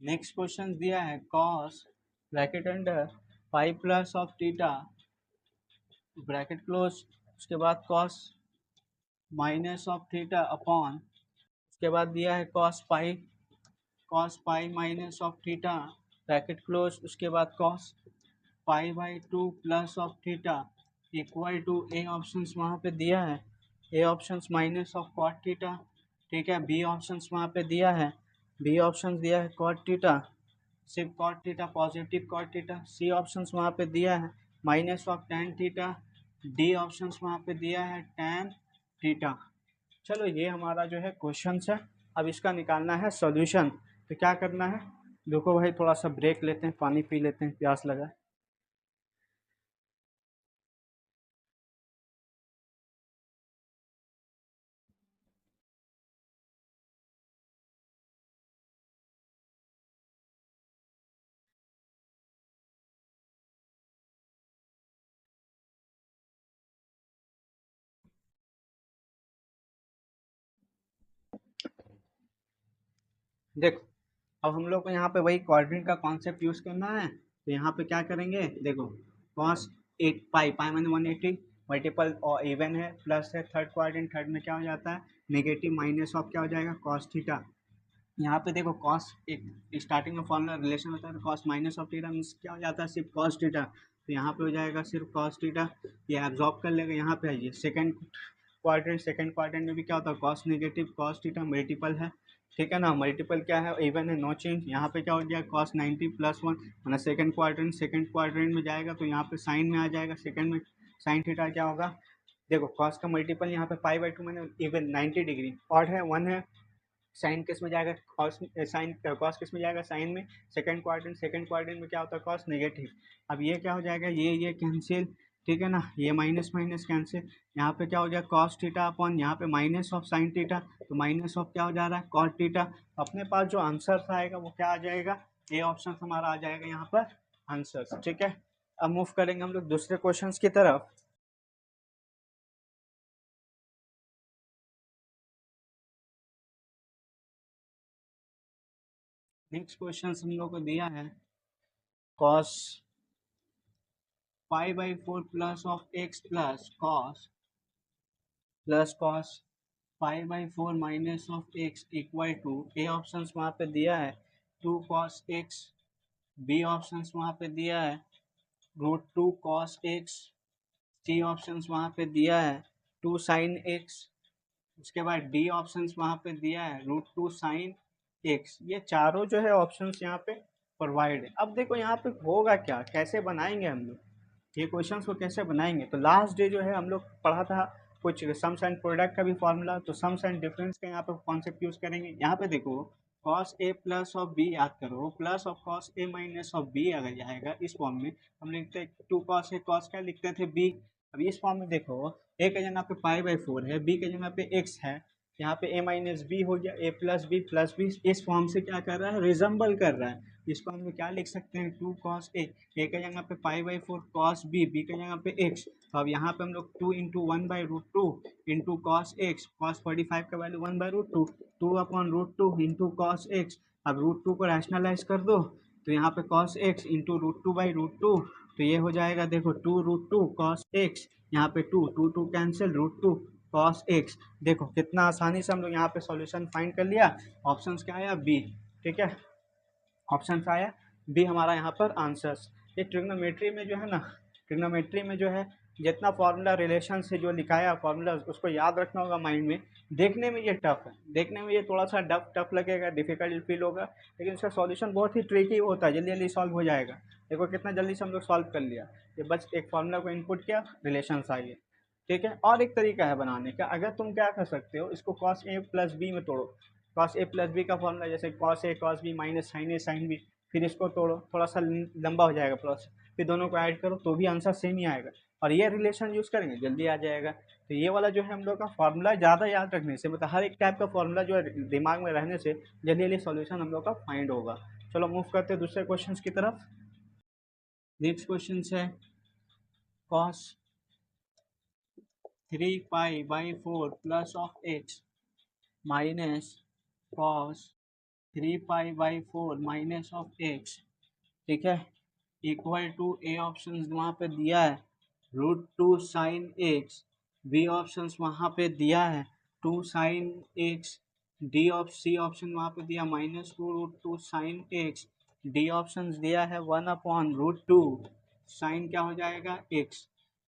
नेक्स्ट क्वेश्चन दिया है cos bracket under pi plus of theta bracket close, उसके बाद cos minus of theta upon, उसके बाद दिया है cos pi minus of theta bracket close, उसके बाद cos pi by 2 plus of theta equal to, A option वहाँ पे दिया है, A option minus of cot theta, ठीक है, बी ऑप्शन वहाँ पे दिया है, बी ऑप्शन दिया है कॉट थीटा, सिर्फ cot theta positive cot theta, C option वहाँ पे दिया है minus of tan theta, D option वहाँ पे दिया है टेन थीटा। चलो ये हमारा जो है क्वेश्चन है, अब इसका निकालना है सॉल्यूशन, तो क्या करना है, देखो भाई थोड़ा सा ब्रेक लेते हैं, पानी पी लेते हैं, प्यास लगा है। देखो अब हम लोग को यहाँ पे वही क्वाड्रेंट का कॉन्सेप्ट यूज करना है, तो यहाँ पे क्या करेंगे, देखो कॉस 8 पाई, पाई मैंने 180, मल्टीपल और इवन है, प्लस है थर्ड क्वाड्रेंट, थर्ड में क्या हो जाता है नेगेटिव, माइनस ऑफ क्या हो जाएगा कॉस थीटा, यहाँ पे देखो कॉस एक स्टार्टिंग में फॉर्मूला रिलेशन होता है, तो cos minus of theta means क्या हो जाता है सिर्फ कॉस थीटा, तो यहाँ पे हो जाएगा सिर्फ कॉस थीटा, ये एब्जॉर्ब कर लेगा, यहाँ पे आइए सेकंड क्वाड्रेंट में भी क्या होता है cos negative cos theta multiple है, ठीक है ना, मल्टीपल क्या है इवन है नो चेंज, यहाँ पे क्या हो गया कॉस 90 प्लस 1, मतलब सेकंड क्वाड्रेंट में जाएगा तो यहाँ पे साइन में आ जाएगा, सेकंड में साइन थीटा क्या होगा, देखो कॉस का मल्टीपल यहाँ पे पाई बाई 2 मैंने इवन 90 डिग्री, ऑड है 1 है, साइन किस में जाएगा कॉस, साइन कॉस किस में जाएगा साइन में, सेकंड क्वाड्रेंट में क्या होता है कॉस नेगेटिव, अब ये क्या हो जाएगा ये कैंसिल, ठीक है ना, ये माइनस माइनस कैंसिल, यहाँ पे क्या हो गया कॉस थीटा अपॉन यहाँ पे माइनस ऑफ साइन थीटा, तो माइनस ऑफ क्या हो जा रहा है कॉट थीटा, अपने पास जो आंसर आएगा वो क्या आ जाएगा, ए ऑप्शन हमारा आ जाएगा यहाँ पर आंसर। ठीक है, अब मूव करेंगे हम लोग दूसरे क्वेश्चन की तरफ। नेक्स्ट क्वेश्चन हम लोग को दिया है cos pi by 4 plus of X plus cos pi by 4 minus of X equal to, A option वहाँ पे दिया है 2 कॉस एक्स, बी ऑप्शन वहाँ पे दिया है √2 कॉस एक्स, सी ऑप्शन वहाँ पे दिया है 2 साइन एक्स, उसके बाद डी ऑप्शन वहाँ पे दिया है √2 साइन एक्स, ये चारों जो है ऑप्शंस यहाँ पे प्रोवाइड है। अब देखो यहाँ पे होगा क्या, कैसे बनाएंगे हम लोग ये क्वेश्चंस को, कैसे बनाएंगे, तो लास्ट डे जो है हम लोग पढ़ा था कुछ सम्स एंड प्रोडक्ट का भी फॉर्मूला, तो सम्स एंड डिफरेंस का यहाँ पे कॉन्सेप्ट यूज करेंगे, यहाँ पे देखो cos a plus of B याद करो, plus of cos a minus of B अगर जाएगा इस फॉर्म में, हम लिखते 2 cos a cos क्या लिखते थे b, अब इस फॉर्म में देखो a के जगह पे पाई बाई 4 है, b के जगह पे x है, यहाँ पे a माइनस बी हो गया, a प्लस बी इस फॉर्म से क्या कर रहा है रिजम्बल कर रहा है, इसको हम लोग क्या लिख सकते हैं 2 cos a, a के जगह पे पाई बाई 4 cos b, b के जगह पे x, तो अब यहाँ पे हम लोग 2 into 1 by √2 into cos x, cos 45 का value 1 by √2, 2 upon √2 into cos x, अब √2 को रैशनलाइज कर दो, तो यहाँ पे cos x इंटू √2/√2, तो ये हो जाएगा देखो 2√2 cos x, यहाँ पे 2 कैंसिल √2 cos x। देखो कितना आसानी से हम लोग यहाँ पे सॉल्यूशन फाइंड कर लिया। ऑप्शन क्या आया? बी। ठीक है, ऑप्शन आया बी हमारा यहाँ पर आंसर्स। ये ट्रिग्नोमेट्री में जो है ना, ट्रिग्नोमेट्री में जो है जितना फॉर्मूला रिलेशन से जो लिखाया फॉर्मूला उसको याद रखना होगा माइंड में। देखने में ये टफ है, देखने में ये थोड़ा सा टफ लगेगा, डिफिकल्ट फील होगा, लेकिन इसका सॉल्यूशन बहुत ही ट्रिकी होता है, जल्दी जल्दी सॉल्व हो जाएगा। देखो कितना जल्दी से हम लोग सॉल्व कर लिया, ये बस एक फॉर्मूला को इनपुट किया, रिलेशन आ गया। ठीक है, और एक तरीका है बनाने का, अगर तुम क्या कर सकते हो, इसको cos a प्लस बी में तोड़ो। cos a प्लस बी का फॉर्मूला जैसे cos a cos b minus sin a sin b, फिर इसको तोड़ो, थोड़ा सा लंबा हो जाएगा प्लस, फिर दोनों को ऐड करो तो भी आंसर सेम ही आएगा, और ये रिलेशन यूज़ करेंगे जल्दी आ जाएगा। तो ये वाला जो है हम लोग का फॉर्मूला ज़्यादा याद रखने से, मतलब हर एक टाइप का फॉर्मूला जो है दिमाग में रहने से जल्दी जल्दी सॉल्यूशन हम लोग का फाइंड होगा। चलो मूव करते हैं दूसरे क्वेश्चन की तरफ। नेक्स्ट क्वेश्चन है cos 3π/4 plus of x minus cos 3π/4 minus of x, ठीक है, इक्वल टू ए ऑप्शन वहाँ पे दिया है √2 sin x, बी ऑप्शन वहाँ पे दिया है 2 sin x, सी ऑप्शन वहाँ पे दिया -2 √2 sin x, डी ऑप्शन दिया है 1/√2 sin क्या हो जाएगा x।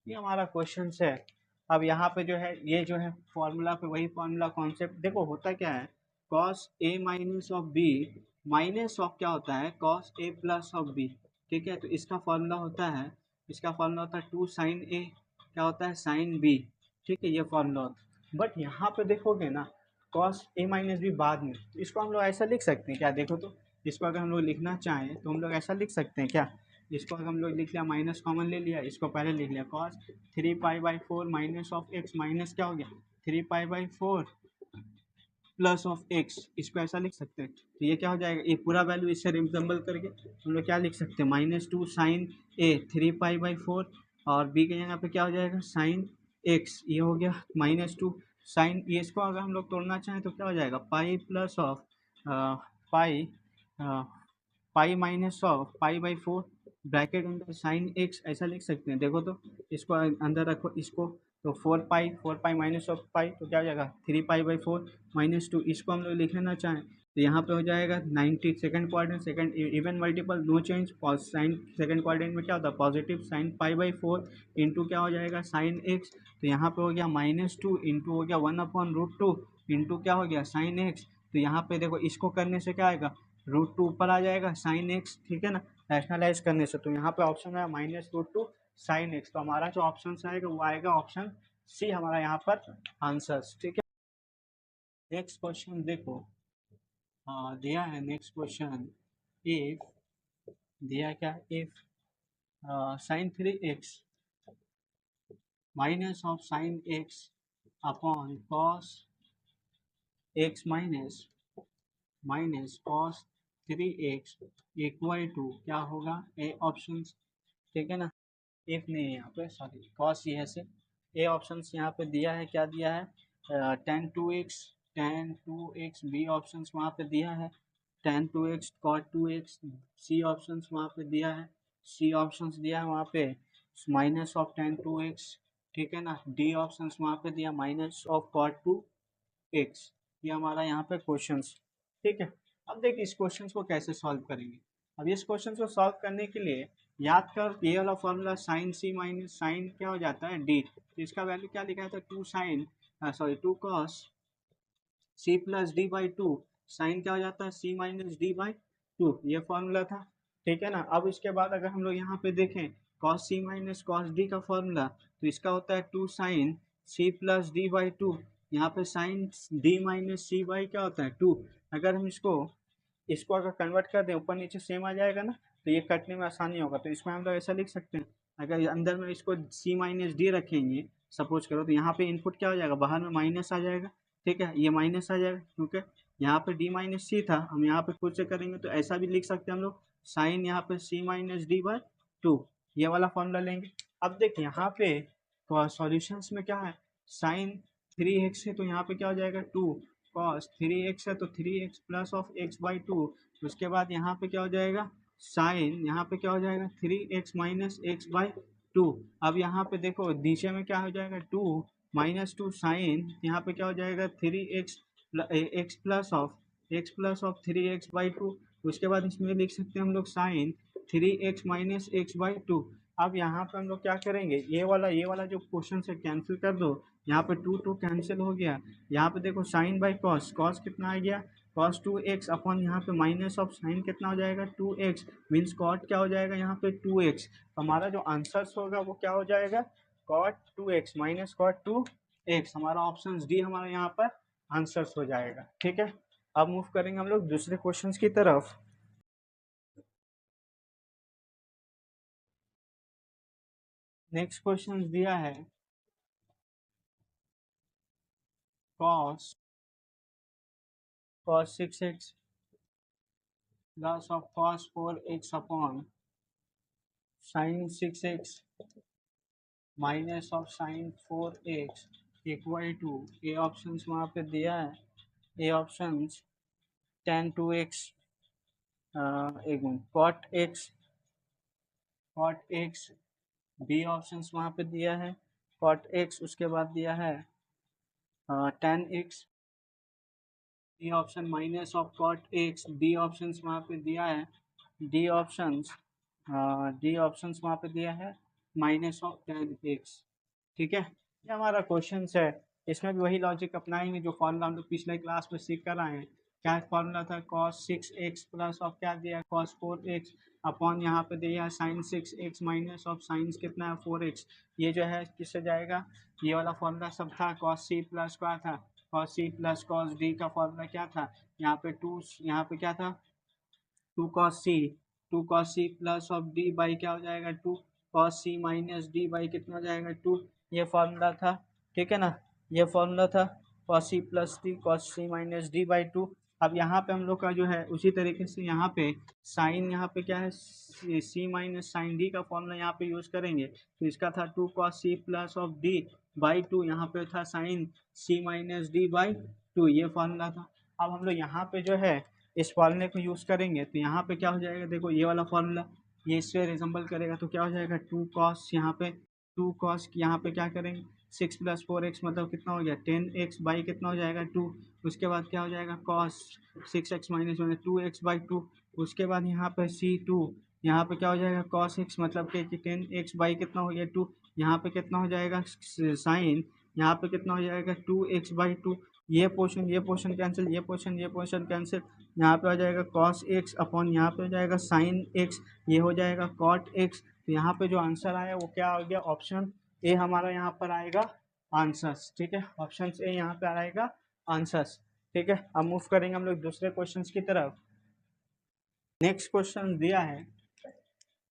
ये हमारा क्वेश्चन है। अब यहाँ पे जो है ये जो है फॉर्मूला पे वही फॉर्मूला कॉन्सेप्ट, देखो होता क्या है, cos a minus of B minus of क्या होता है cos a plus of B. ठीक है, तो इसका फॉर्मूला होता है, इसका फॉर्मूला होता है 2 sin a क्या होता है sin b। ठीक है, ये फॉर्मूला होता है, बट यहाँ पे देखोगे ना cos a माइनस बी बाद में, तो इसको हम लोग ऐसा लिख सकते हैं क्या, देखो तो इसको अगर हम लोग लिखना चाहें तो हम लोग ऐसा लिख सकते हैं क्या, इसको अगर हम लोग लिख लिया, माइनस कॉमन ले लिया, इसको पहले लिख लिया cos 3π/4 minus of x, minus क्या हो गया 3π/4 प्लस ऑफ एक्स, इसको ऐसा लिख सकते हैं। तो ये क्या हो जाएगा, ये पूरा वैल्यू इससे रिजम्बल करके हम लोग क्या लिख सकते हैं, -2 sin a 3π/4, और बी के यहाँ पे क्या हो जाएगा sin x, ये हो गया -2 sin, ये इसको अगर हम लोग तोड़ना चाहें तो क्या हो जाएगा pi plus of pi pi minus of π/4 bracket अंदर sin x, ऐसा लिख सकते हैं। देखो तो इसको अंदर रखो इसको, तो 4 पाई माइनस ऑफ पाई, तो क्या हो जाएगा 3π/4 -2, इसको हम लोग लिखना चाहें तो यहाँ पे हो जाएगा 90 second quadrant, second even multiple no change, और साइन सेकंड क्वाड्रेंट में क्या होता है पॉजिटिव sin π/4 इंटू क्या हो जाएगा sin x, तो यहाँ पे हो गया -2 इंटू हो गया 1/√2 इंटू क्या हो गया sin x, तो यहाँ पे देखो इसको करने से क्या आएगा √2 ऊपर आ जाएगा sin x, ठीक है ना, रैशनलाइज करने से, तो यहाँ पे ऑप्शन है -√2 sin x, तो हमारा जो ऑप्शन आएगा वो आएगा ऑप्शन सी हमारा यहाँ पर आंसर्स। ठीक है, नेक्स्ट क्वेश्चन देखो, दिया है नेक्स्ट क्वेश्चन, इफ दिया क्या, if sin 3x minus of sin x upon cos x minus cos 3x equal to क्या होगा ए ऑप्शन, ठीक है ना, इफ नहीं है यहाँ पे, सॉरी कॉस ये है से, ए ऑप्शन यहाँ पे दिया है, क्या दिया है tan 2x बी ऑप्शन वहाँ पे दिया है tan 2x cot 2x, सी ऑप्शन वहाँ पे दिया है, सी ऑप्शन दिया है वहाँ पे माइनस ऑफ tan 2x, ठीक है ना, डी ऑप्शन वहाँ पे दिया माइनस ऑफ cot 2x। ये हमारा यहाँ पे क्वेश्चन, ठीक है। अब देखिए इस क्वेश्चन को कैसे सॉल्व करेंगे। अब इस क्वेश्चन को सॉल्व करने के लिए याद कर, ये वाला फॉर्मूला साइन सी माइनस साइन क्या हो जाता है डी, तो इसका वैल्यू क्या लिखा था 2 sine sorry 2 cos C plus D by 2, sine क्या हो जाता है सी माइनस डी बाई 2, ये फॉर्मूला था, ठीक है ना। अब इसके बाद अगर हम लोग यहाँ पे देखें cos C minus cos D का फॉर्मूला, तो इसका होता है 2 sine C plus D by 2, यहाँ पे sine D minus C by क्या होता है 2, अगर हम इसको इसको अगर कन्वर्ट कर दें ऊपर नीचे सेम आ जाएगा ना, तो ये कटने में आसानी होगा, तो इसमें हम लोग ऐसा लिख सकते हैं, अगर अंदर में इसको सी माइनस डी रखेंगे सपोज करो, तो यहाँ पे इनपुट क्या हो जाएगा बाहर में माइनस आ जाएगा, ठीक है, ये माइनस आ जाएगा क्योंकि यहाँ पे डी माइनस सी था, हम यहाँ पे खुद से करेंगे तो ऐसा भी लिख सकते हैं हम लोग साइन यहाँ पे सी माइनस डी बाई 2, ये वाला फॉर्मूला लेंगे। अब देखिए यहाँ पे तो सॉल्यूशंस में क्या है साइन 3x है, तो यहाँ पे क्या हो जाएगा 2 कॉस 3x है, तो 3x plus of x by 2, उसके बाद यहाँ पे क्या हो जाएगा साइन यहाँ पे क्या हो जाएगा 3x - x/2। अब यहाँ पे देखो नीचे में क्या हो जाएगा 2 - 2 साइन यहाँ पे क्या हो जाएगा 3x x plus of 3x/2। उसके बाद इसमें लिख सकते हैं हम लोग साइन 3x - x/2। अब यहाँ पे हम लोग क्या करेंगे, ये वाला जो क्वेश्चन से कैंसिल कर दो, यहाँ पे 2 कैंसिल हो गया। यहाँ पे देखो साइन बाई कॉस, कॉस कितना आ गया कॉस 2x अपॉन यहाँ पे माइनस ऑफ साइन कितना हो जाएगा 2x, मीन्स कॉट क्या हो जाएगा यहाँ पे 2x। हमारा जो आंसर होगा वो क्या हो जाएगा cot 2x minus cot 2x। हमारा ऑप्शन डी हमारा यहाँ पर आंसर हो जाएगा। ठीक है, अब मूव करेंगे हम लोग दूसरे क्वेश्चन की तरफ। नेक्स्ट क्वेश्चन दिया है cos 6x plus of cos 4x upon sin 6x minus of sin 4x equal to, A option वहाँ पे दिया है, ए ऑप्शन tan 2x, एक minute cot x, B option वहाँ पे दिया है cot x, उसके बाद दिया है tan x, D option minus of cot x, D option वहाँ पे दिया है डी ऑप्शन वहाँ पे दिया है माइनस ऑफ tan x। ठीक है, ये हमारा क्वेश्चन है। इसमें भी वही लॉजिक अपनाएंगे जो फॉर्मूला हम लोग पिछले क्लास में सीख कर आए हैं। क्या फॉर्मूला था cos 6x प्लस ऑफ क्या दिया है cos 4x अपॉन यहाँ पे दिया है sin 6x minus of science कितना है 4x। ये जो है किससे जाएगा, ये वाला फॉर्मूला सब था cos c प्लस क्या था cos c plus cos d का फॉर्मूला क्या था, यहाँ पे 2, यहाँ पे क्या था 2 cos c plus of D by क्या हो जाएगा 2 cos c minus D by कितना हो जाएगा 2। ये फॉर्मूला था, ठीक है ना, ये फॉर्मूला था cos c plus D cos c minus D by 2। अब यहाँ पे हम लोग का जो है उसी तरीके से यहाँ पे साइन, यहाँ पे क्या है c माइनस साइन डी का फॉर्मूला यहाँ पे यूज करेंगे। तो इसका था 2 cos c plus of D by 2, यहाँ पे था sine c minus D by 2, ये फॉर्मूला था। अब हम लोग यहाँ पे जो है इस फॉर्मूले को यूज़ करेंगे तो यहाँ पे क्या हो जाएगा, देखो ये वाला फॉर्मूला ये इससे रिजम्बल करेगा तो क्या हो जाएगा 2 cos, यहाँ पे 2 cos यहाँ पे क्या करेंगे 6 + 4x मतलब कितना हो गया 10x बाई कितना हो जाएगा 2। उसके बाद क्या हो जाएगा cos 6x माइनस 2x/2। उसके बाद यहाँ पे C2, यहाँ पे क्या हो जाएगा cos x मतलब कि 10x बाई कितना हो गया 2। यहाँ पे कितना हो जाएगा साइन, यहाँ पे कितना हो जाएगा 2x/2। ये पोर्शन कैंसिल, ये पोर्शन कैंसिल, यहाँ पे आ जाएगा cos x अपॉन यहाँ पे हो जाएगा sin x, ये हो जाएगा cot x। तो यहाँ पे जो आंसर आया वो क्या आ गया ऑप्शन ए हमारा यहाँ पर आएगा आंसर्स। ठीक है, ऑप्शन ए यहाँ पे आएगा आंसर्स। ठीक है, अब मूव करेंगे हम लोग दूसरे क्वेश्चन की तरफ। नेक्स्ट क्वेश्चन दिया है,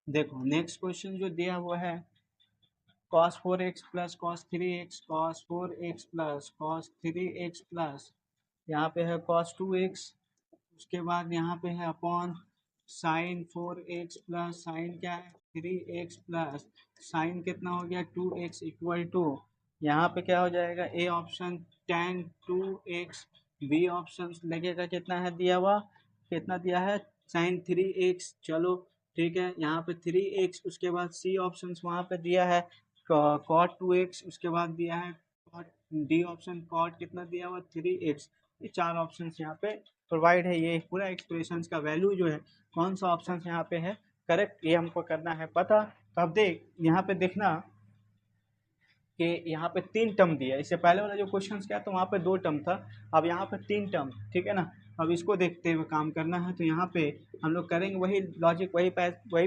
देखो नेक्स्ट क्वेश्चन जो दिया वो है cos 4x plus cos 3x cos 4x plus cos 3x plus यहाँ पे है cos 2x, उसके बाद यहाँ पे है upon sine 4x plus sign क्या है 3x प्लस साइन कितना हो गया 2x इक्वल टू, यहाँ पे क्या हो जाएगा A option tan 2x, B option लगेगा कितना है दिया हुआ, कितना दिया है साइन 3x। चलो ठीक है, यहाँ पे 3x, उसके बाद सी ऑप्शन वहाँ पे दिया है cot 2x, उसके बाद दिया है डी ऑप्शन कॉट कितना दिया हुआ 3x। ये 4 ऑप्शन यहाँ पे प्रोवाइड है। ये पूरा एक्सप्रेशन का वैल्यू जो है कौन सा ऑप्शन यहाँ पे है करेक्ट, ये हमको करना है पता। तो अब देख यहाँ पे देखना कि यहाँ पे 3 टर्म दिया, इससे पहले वाला जो क्वेश्चन क्या तो वहाँ पे 2 टर्म था, अब यहाँ पे 3 टर्म। ठीक है ना, अब इसको देखते हुए काम करना है। तो यहाँ पे हम लोग करेंगे वही लॉजिक, वही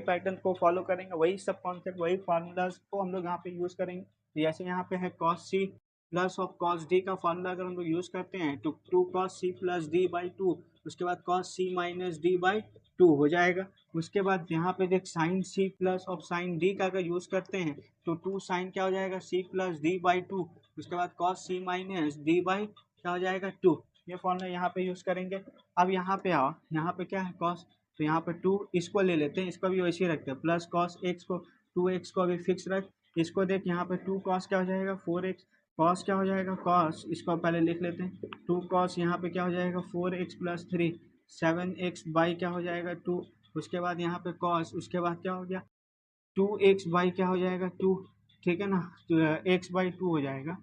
पैटर्न को फॉलो करेंगे, वही सब कॉन्सेप्ट, वही फार्मूलाज को हम लोग यहाँ पे यूज़ करेंगे। तो जैसे यहाँ पे है cos c plus of cos d का फार्मूला अगर हम लोग यूज़ करते हैं तो 2 cos c plus d by 2, उसके बाद cos c minus d by 2 हो जाएगा। उसके बाद यहाँ पे देख sine c plus of sine d का अगर यूज़ करते हैं तो 2 साइन क्या हो जाएगा c प्लस d बाई 2, उसके बाद cos c minus d by क्या हो जाएगा 2। ये फॉर्मूला यहाँ पे यूज़ करेंगे। अब यहाँ पे आओ, यहाँ पे क्या है cos, तो यहाँ पे 2 इसको ले लेते हैं, इसको भी वैसे ही रखते हैं प्लस cos x को 2x को अभी फिक्स रख, इसको देख यहाँ पे 2 cos क्या हो जाएगा 4x, cos क्या हो जाएगा cos, इसको पहले लिख लेते हैं 2 cos, यहाँ पे क्या हो जाएगा 4x प्लस 3 7x बाई क्या हो जाएगा 2 उसके बाद यहाँ पे कॉस, उसके बाद क्या हो गया 2x बाई क्या हो जाएगा 2, ठीक है ना, तो x बाई 2 हो जाएगा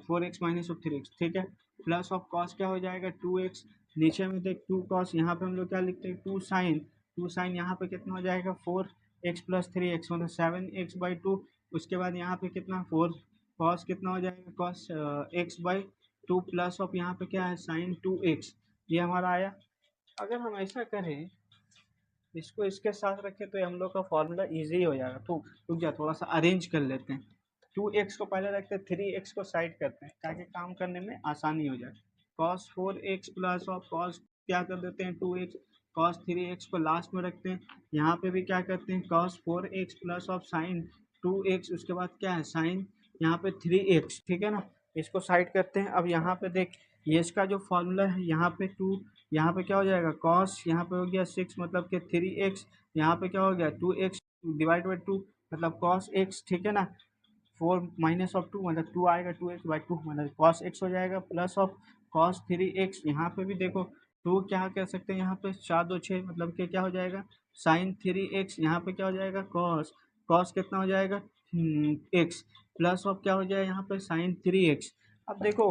4x माइनस ऑफ 3x, ठीक है, प्लस ऑफ कॉस क्या हो जाएगा 2x, नीचे में देख 2 कॉस, यहाँ पे हम लोग क्या लिखते हैं 2 साइन यहाँ पे कितना हो जाएगा 4x प्लस 3x मतलब 7x बाई 2, उसके बाद यहाँ पे कितना 4 कॉस कितना हो जाएगा cos x by 2 plus of यहाँ पे क्या है साइन 2x, ये हमारा आया। अगर हम ऐसा करें इसको इसके साथ रखें तो हम लोग का फॉर्मूला इजी हो जाएगा। तो रुक जा थोड़ा सा अरेंज कर लेते हैं, 2x को पहले रखते हैं, 3x को साइड करते हैं ताकि काम करने में आसानी हो जाए। cos 4x प्लस और cos क्या कर देते हैं 2x, cos 3x को लास्ट में रखते हैं, यहाँ पे भी क्या करते हैं cos 4x plus of sign 2x, उसके बाद क्या है साइन यहाँ पे 3x, ठीक है ना, इसको साइड करते हैं। अब यहाँ पे देख ये इसका जो फॉर्मूला है यहाँ पे 2, यहाँ पे क्या हो जाएगा cos यहाँ पे हो गया 6 मतलब कि 3x, यहाँ पे क्या हो गया 2x डिवाइड बाई 2 मतलब cos x, ठीक है ना, 4 माइनस ऑफ 2 मतलब 2 आएगा 2x बाई 2 मतलब cos x हो जाएगा प्लस ऑफ cos 3x, यहाँ पे भी देखो 2 क्या कह सकते हैं यहाँ पे 4 2 6 मतलब कि क्या हो जाएगा साइन 3x, यहाँ पे क्या हो जाएगा cos कितना हो जाएगा x प्लस ऑफ क्या हो जाएगा यहाँ पे साइन 3x। अब देखो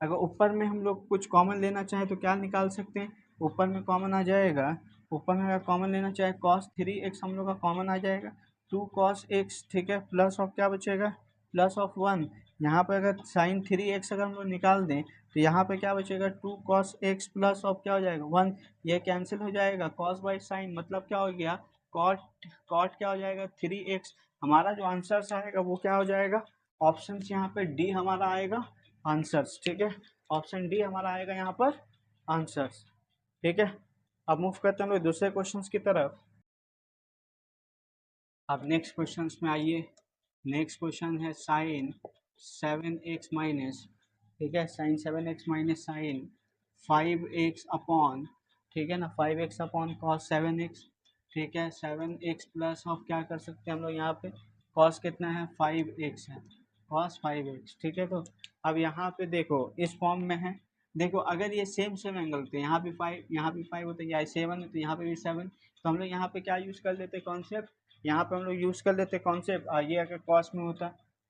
अगर ऊपर में हम लोग कुछ कॉमन लेना चाहें तो क्या निकाल सकते हैं, ऊपर में कॉमन आ जाएगा, ऊपर में अगर कॉमन लेना चाहे cos 3x हम लोग का कॉमन आ जाएगा 2 cos x, ठीक है, प्लस ऑफ क्या बचेगा प्लस ऑफ 1, यहाँ पे अगर साइन 3x अगर हम लोग निकाल दें तो यहाँ पे क्या बचेगा 2 cos x प्लस ऑफ क्या हो जाएगा 1, ये कैंसिल हो जाएगा cos बाई साइन मतलब क्या हो गया cot क्या हो जाएगा 3x। हमारा जो आंसर आएगा वो क्या हो जाएगा ऑप्शन यहाँ पे डी हमारा आएगा आंसर्स, ठीक है, ऑप्शन डी हमारा आएगा यहाँ पर आंसर्स, ठीक है। अब मूव करते हैं हम लोग दूसरे क्वेश्चंस की तरफ। अब नेक्स्ट क्वेश्चंस में आइए, नेक्स्ट क्वेश्चन है साइन 7x माइनस, ठीक है, sign 7x minus sign 5x upon, ठीक है ना, 5x अपॉन कॉस 7x, ठीक है, 7x प्लस ऑफ क्या कर सकते हैं हम लोग यहाँ पे कॉस कितना है 5x है, कॉस 5x, ठीक है। तो अब यहाँ पे देखो इस फॉर्म में है, देखो अगर ये सेम सेम एंगल थे यहाँ भी 5 यहाँ भी 5 होते या 7 है तो यहाँ पे भी 7, तो हम लोग यहाँ पे क्या यूज़ कर लेते कॉन्सेप्ट, यहाँ पे हम लोग यूज़ कर लेते कॉन्सेप्ट, ये अगर कॉस में होता,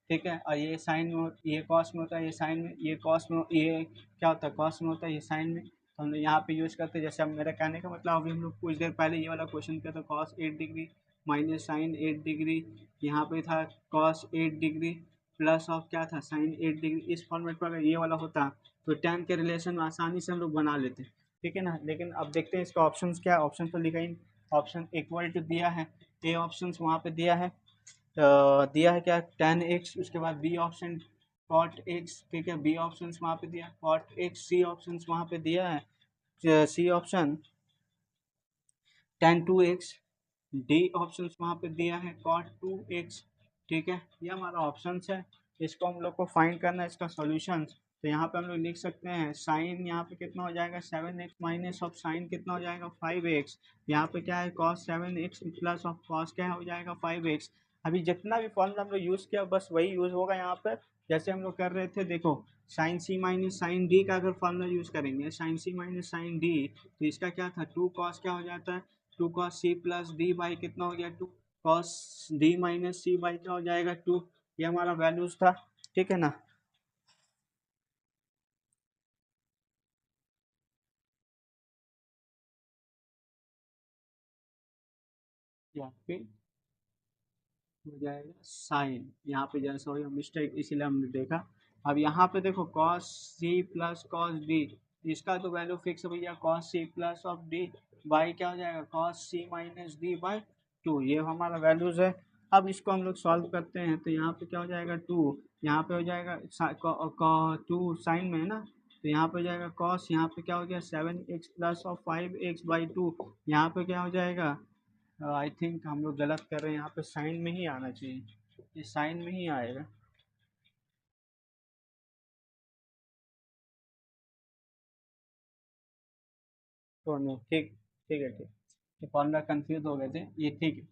ठीक है, और ये साइन में ये कॉस में होता है, ये साइन में, ये कॉस में, ये क्या होता है कॉस में होता है, ये साइन में, तो हम लोग यहाँ पे यूज़ करते हैं। जैसे अब मेरा कहने का मतलब अभी हम लोग कुछ देर पहले ये वाला क्वेश्चन किया था cos 8 degree minus sine 8 degree, यहाँ पे था कॉस 8 डिग्री प्लस ऑफ क्या था साइन 8 डिग्री, इस फॉर्मेट पर अगर ये वाला होता तो tan के रिलेशन में आसानी से हम लोग बना लेते, ठीक है ना। लेकिन अब देखते हैं इसका ऑप्शन क्या, ऑप्शन तो लिखा ही, ऑप्शन इक्वल टू दिया है, ए ऑप्शन वहाँ पे दिया है, दिया है क्या tan x, उसके बाद बी ऑप्शन cot x, ठीक है, बी ऑप्शन वहाँ पे दिया cot x, सी ऑप्शन वहाँ पे दिया है C option tan 2x, D option वहाँ पे दिया है cot 2x, ठीक है, ये हमारा ऑप्शन है। इसको हम लोग को फाइंड करना है इसका सॉल्यूशन, तो यहाँ पे हम लोग लिख सकते हैं साइन यहाँ पे कितना हो जाएगा 7x माइनस ऑफ साइन कितना हो जाएगा 5x, यहाँ पे क्या है cos 7x plus of cos क्या हो जाएगा 5x। अभी जितना भी फॉर्मूला हम लोग यूज़ किया बस वही यूज़ होगा यहाँ पर, जैसे हम लोग कर रहे थे, देखो साइन सी माइनस साइन डी का अगर फॉर्मूला यूज़ करेंगे साइन सी माइनस साइन डी, तो इसका क्या था 2 cos क्या हो जाता है 2 cos c plus D by कितना हो गया 2 cos d minus C by क्या हो जाएगा 2, ये हमारा वैल्यूज था, ठीक है ना। यहाँ पे हो जाएगा साइन, यहाँ पे जैसा हो गया मिस्टेक इसीलिए हमने देखा। अब यहाँ पे देखो cos c plus cos d, इसका तो वैल्यू फिक्स है भैया cos c plus of d by क्या हो जाएगा cos c minus d by 2, ये हमारा वैल्यूज है। अब इसको हम लोग सॉल्व करते हैं तो यहाँ पे क्या हो जाएगा 2, यहाँ पे हो जाएगा 2 साइन में है ना, तो यहाँ पे हो जाएगा cos, यहाँ पे क्या हो गया 7x plus of 5x by 2, यहाँ पे क्या हो जाएगा आई थिंक हम लोग गलत कर रहे हैं, यहाँ पे साइन में ही आना चाहिए, ये साइन में ही आएगा। तो नहीं ठीक, ठीक है ठीक, ये फॉर्मूला कंफ्यूज हो गए थे, ये ठीक है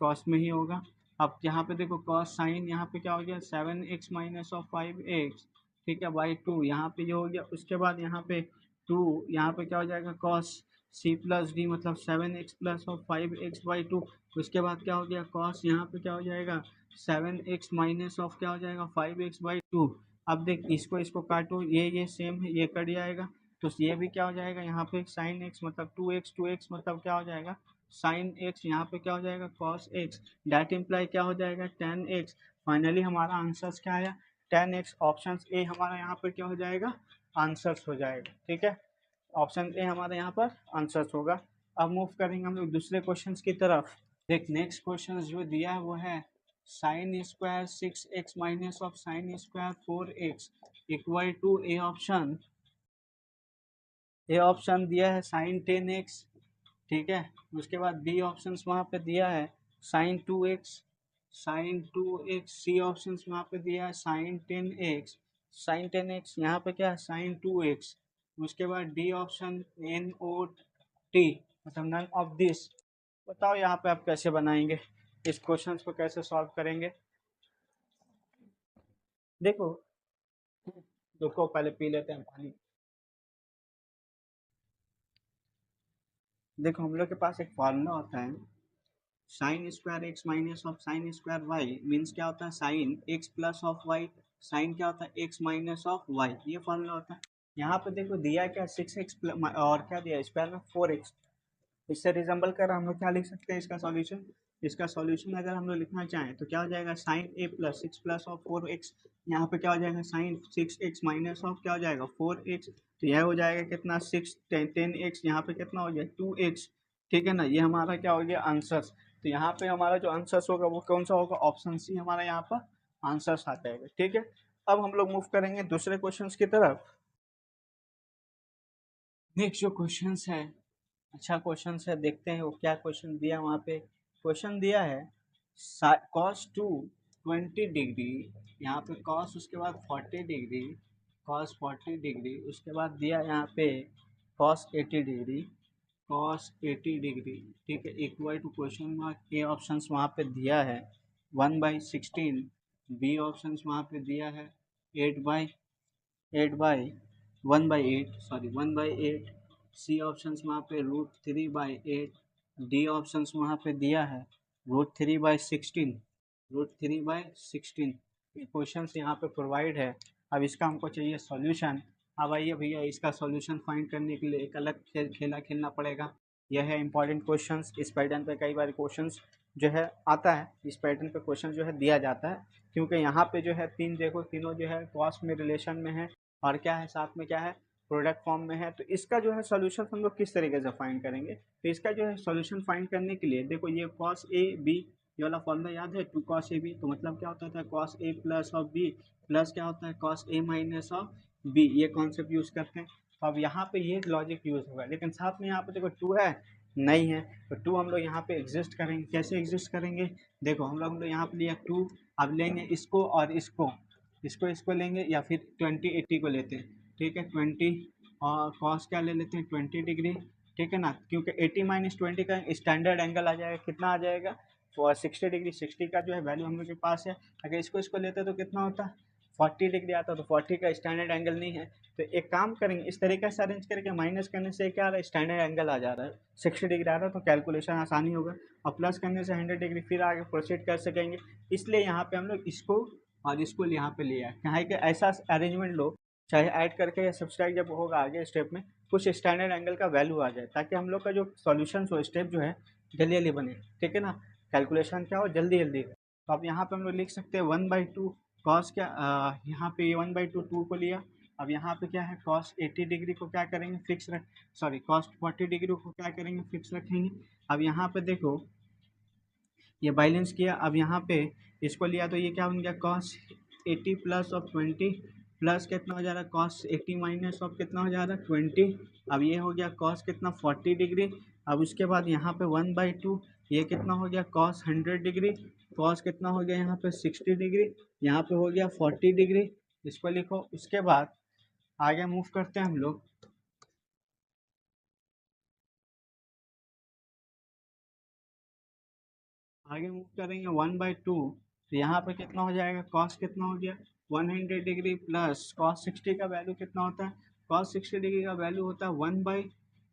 कॉस में ही होगा। अब यहाँ पे देखो कॉस साइन यहाँ पे क्या हो गया 7x माइनस ऑफ 5x, ठीक है बाई 2, यहाँ पे ये हो गया, उसके बाद यहाँ पे 2, यहाँ पे क्या हो जाएगा कॉस सी प्लस डी मतलब 7x प्लस और 5x/2। उसके बाद क्या हो गया कॉस, यहाँ पे क्या हो जाएगा 7x माइनस ऑफ क्या हो जाएगा 5x/2। अब देख इसको इसको काटो, ये सेम है, ये कट जाएगा तो ये भी क्या हो जाएगा यहाँ पे साइन एक्स मतलब 2x मतलब क्या हो जाएगा साइन एक्स, यहाँ पे क्या हो जाएगा कॉस एक्स, डेट इम्प्लाई क्या हो जाएगा 10x। फाइनली हमारा आंसर्स क्या आया 10x। ऑप्शन ए हमारा यहाँ पर क्या हो जाएगा आंसर्स हो जाएगा। ठीक है, ऑप्शन ए हमारे यहाँ पर आंसर्स होगा। अब मूव करेंगे हम लोग दूसरे क्वेश्चन की तरफ। देख नेक्स्ट क्वेश्चन जो दिया है वो है sine square 6x minus of sine square 4x equal to A option दिया है साइन 10x। ठीक है, उसके बाद बी ऑप्शन वहाँ पे दिया है साइन 2x सी ऑप्शन वहाँ पे दिया है साइन 10x यहाँ पे क्या है साइन 2x। उसके बाद डी ऑप्शन NOT मतलब नन ऑफ दिस। बताओ यहाँ पे आप कैसे बनाएंगे इस क्वेश्चन को, कैसे सॉल्व करेंगे। देखो रुको पहले पी लेते हैं पानी। देखो हम लोग के पास एक फॉर्मूला होता है sine square X minus of sine square Y means क्या होता है sine X plus of Y, sine क्या होता है एक्स माइनस ऑफ वाई, ये फॉर्मूला होता है। यहाँ पे देखो दिया क्या 6x और क्या दिया स्क्वायर में 4x, इससे रिजेंबल कर हम लोग क्या लिख सकते हैं इसका सॉल्यूशन। इसका सॉल्यूशन अगर हम लोग लिखना चाहें तो क्या हो जाएगा sine A plus 6 plus of 4x, यहाँ पे क्या हो जाएगा साइन 6x माइनस ऑफ क्या हो जाएगा 4x, तो यह हो जाएगा कितना 10x, यहाँ पे कितना हो गया 2x। ठीक है ना, ये हमारा क्या हो गया आंसर्स। तो यहाँ पे हमारा जो आंसर्स होगा वो कौन सा होगा ऑप्शन सी हमारा यहाँ पर आंसर्स आ जाएगा। ठीक है, अब हम लोग मूव करेंगे दूसरे क्वेश्चन की तरफ। नेक्स्ट जो क्वेश्चन है अच्छा क्वेश्चन है, देखते हैं वो क्या क्वेश्चन दिया है। वहाँ पे क्वेश्चन दिया है कॉस 20 डिग्री, यहाँ पे कॉस उसके बाद 40 डिग्री, कॉस 40 डिग्री, उसके बाद दिया यहाँ पे कॉस 80 डिग्री, कॉस 80 डिग्री। ठीक है, equal to question mark A option वहाँ पे दिया है 1/16, बी ऑप्शन वहाँ पे दिया है 1/8, सी ऑप्शन वहाँ पे √3/8, डी ऑप्शन वहाँ पे दिया है √3/16 ये क्वेश्चन यहाँ पे प्रोवाइड है। अब इसका हमको चाहिए सॉल्यूशन। अब आइए भैया इसका सॉल्यूशन फाइंड करने के लिए एक अलग खेला खेलना पड़ेगा। यह है इंपॉर्टेंट क्वेश्चंस, इस पैटर्न पे कई बार क्वेश्चंस जो है आता है, इस पैटर्न पे क्वेश्चन जो है दिया जाता है, क्योंकि यहाँ पे जो है देखो तीनों जो है कॉस्ट में रिलेशन में है और क्या है साथ में क्या है प्रोडक्ट फॉर्म में है। तो इसका जो है सॉल्यूशन हम लोग किस तरीके से फाइंड करेंगे, तो इसका जो है सॉल्यूशन फाइंड करने के लिए देखो ये कॉस ए बी ये वाला फॉर्मूला याद है 2 cos AB, तो मतलब क्या होता था cos A plus of B plus क्या होता है cos A minus of B, ये कॉन्सेप्ट यूज करते हैं। तो अब यहाँ पे ये लॉजिक यूज होगा, लेकिन साथ में यहाँ पे देखो 2 है नहीं है, तो 2 हम लोग यहाँ पे एग्जिस्ट करेंगे। कैसे एग्जिस्ट करेंगे, देखो हम लोग यहाँ पे लिया 2, अब लेंगे इसको और इसको लेंगे या फिर 20/80 को लेते हैं। ठीक है 20 और कॉस क्या ले लेते हैं 20 डिग्री। ठीक है ना, क्योंकि 80 - 20 का स्टैंडर्ड एंगल आ जाएगा, कितना आ जाएगा और 60 डिग्री, 60 का जो है वैल्यू हम लोग के पास है। अगर इसको लेते तो कितना होता 40 डिग्री आता, तो 40 का स्टैंडर्ड एंगल नहीं है। तो एक काम करेंगे इस तरीके से अरेंज करके माइनस करने से क्या आ रहा है स्टैंडर्ड एंगल आ जा रहा है 60 डिग्री आ रहा है, तो कैलकुलेशन आसानी होगा। और प्लस करने से 100 डिग्री फिर आगे प्रोसीड कर सकेंगे। इसलिए यहाँ पे हम लोग इसको और इसको यहाँ पे लिया है, कहा कि ऐसा अरेंजमेंट लो चाहे ऐड करके या सब्सट्रैक्ट जब होगा आगे स्टेप में कुछ स्टैंडर्ड एंगल का वैल्यू आ जाए, ताकि हम लोग का जो सॉल्यूशन हो स्टेप जो है जल्दी जल्दी बने। ठीक है ना, कैलकुलेशन क्या हो जल्दी जल्दी। तो अब यहाँ पे हम लोग लिख सकते हैं 1/2 कॉस क्या यहाँ पे 1/2 2 को लिया। अब यहाँ पे क्या है कॉस 80 डिग्री को क्या करेंगे फिक्स रख, सॉरी कॉस 40 डिग्री को क्या करेंगे फिक्स रखेंगे। अब यहाँ पे देखो ये बैलेंस किया, अब यहाँ पे इसको लिया तो ये क्या बन गया कॉस 80 प्लस ऑफ 20 प्लस कितना हो जा रहा है कॉस 80 माइनस ऑफ कितना हो जा रहा है 20। अब ये हो गया कॉस कितना 40 डिग्री। अब उसके बाद यहाँ पे 1/2 ये कितना हो गया कॉस 100 डिग्री, कॉस कितना हो गया यहाँ पे 60 डिग्री, यहाँ पे हो गया 40 डिग्री, इसको लिखो। उसके बाद आगे मूव करते हैं हम लोग। आगे मूव करेंगे 1/2, तो यहाँ पे कितना हो जाएगा कॉस कितना हो गया 100 डिग्री प्लस कॉस 60 का वैल्यू कितना होता है कॉस 60 डिग्री का वैल्यू होता है 1/2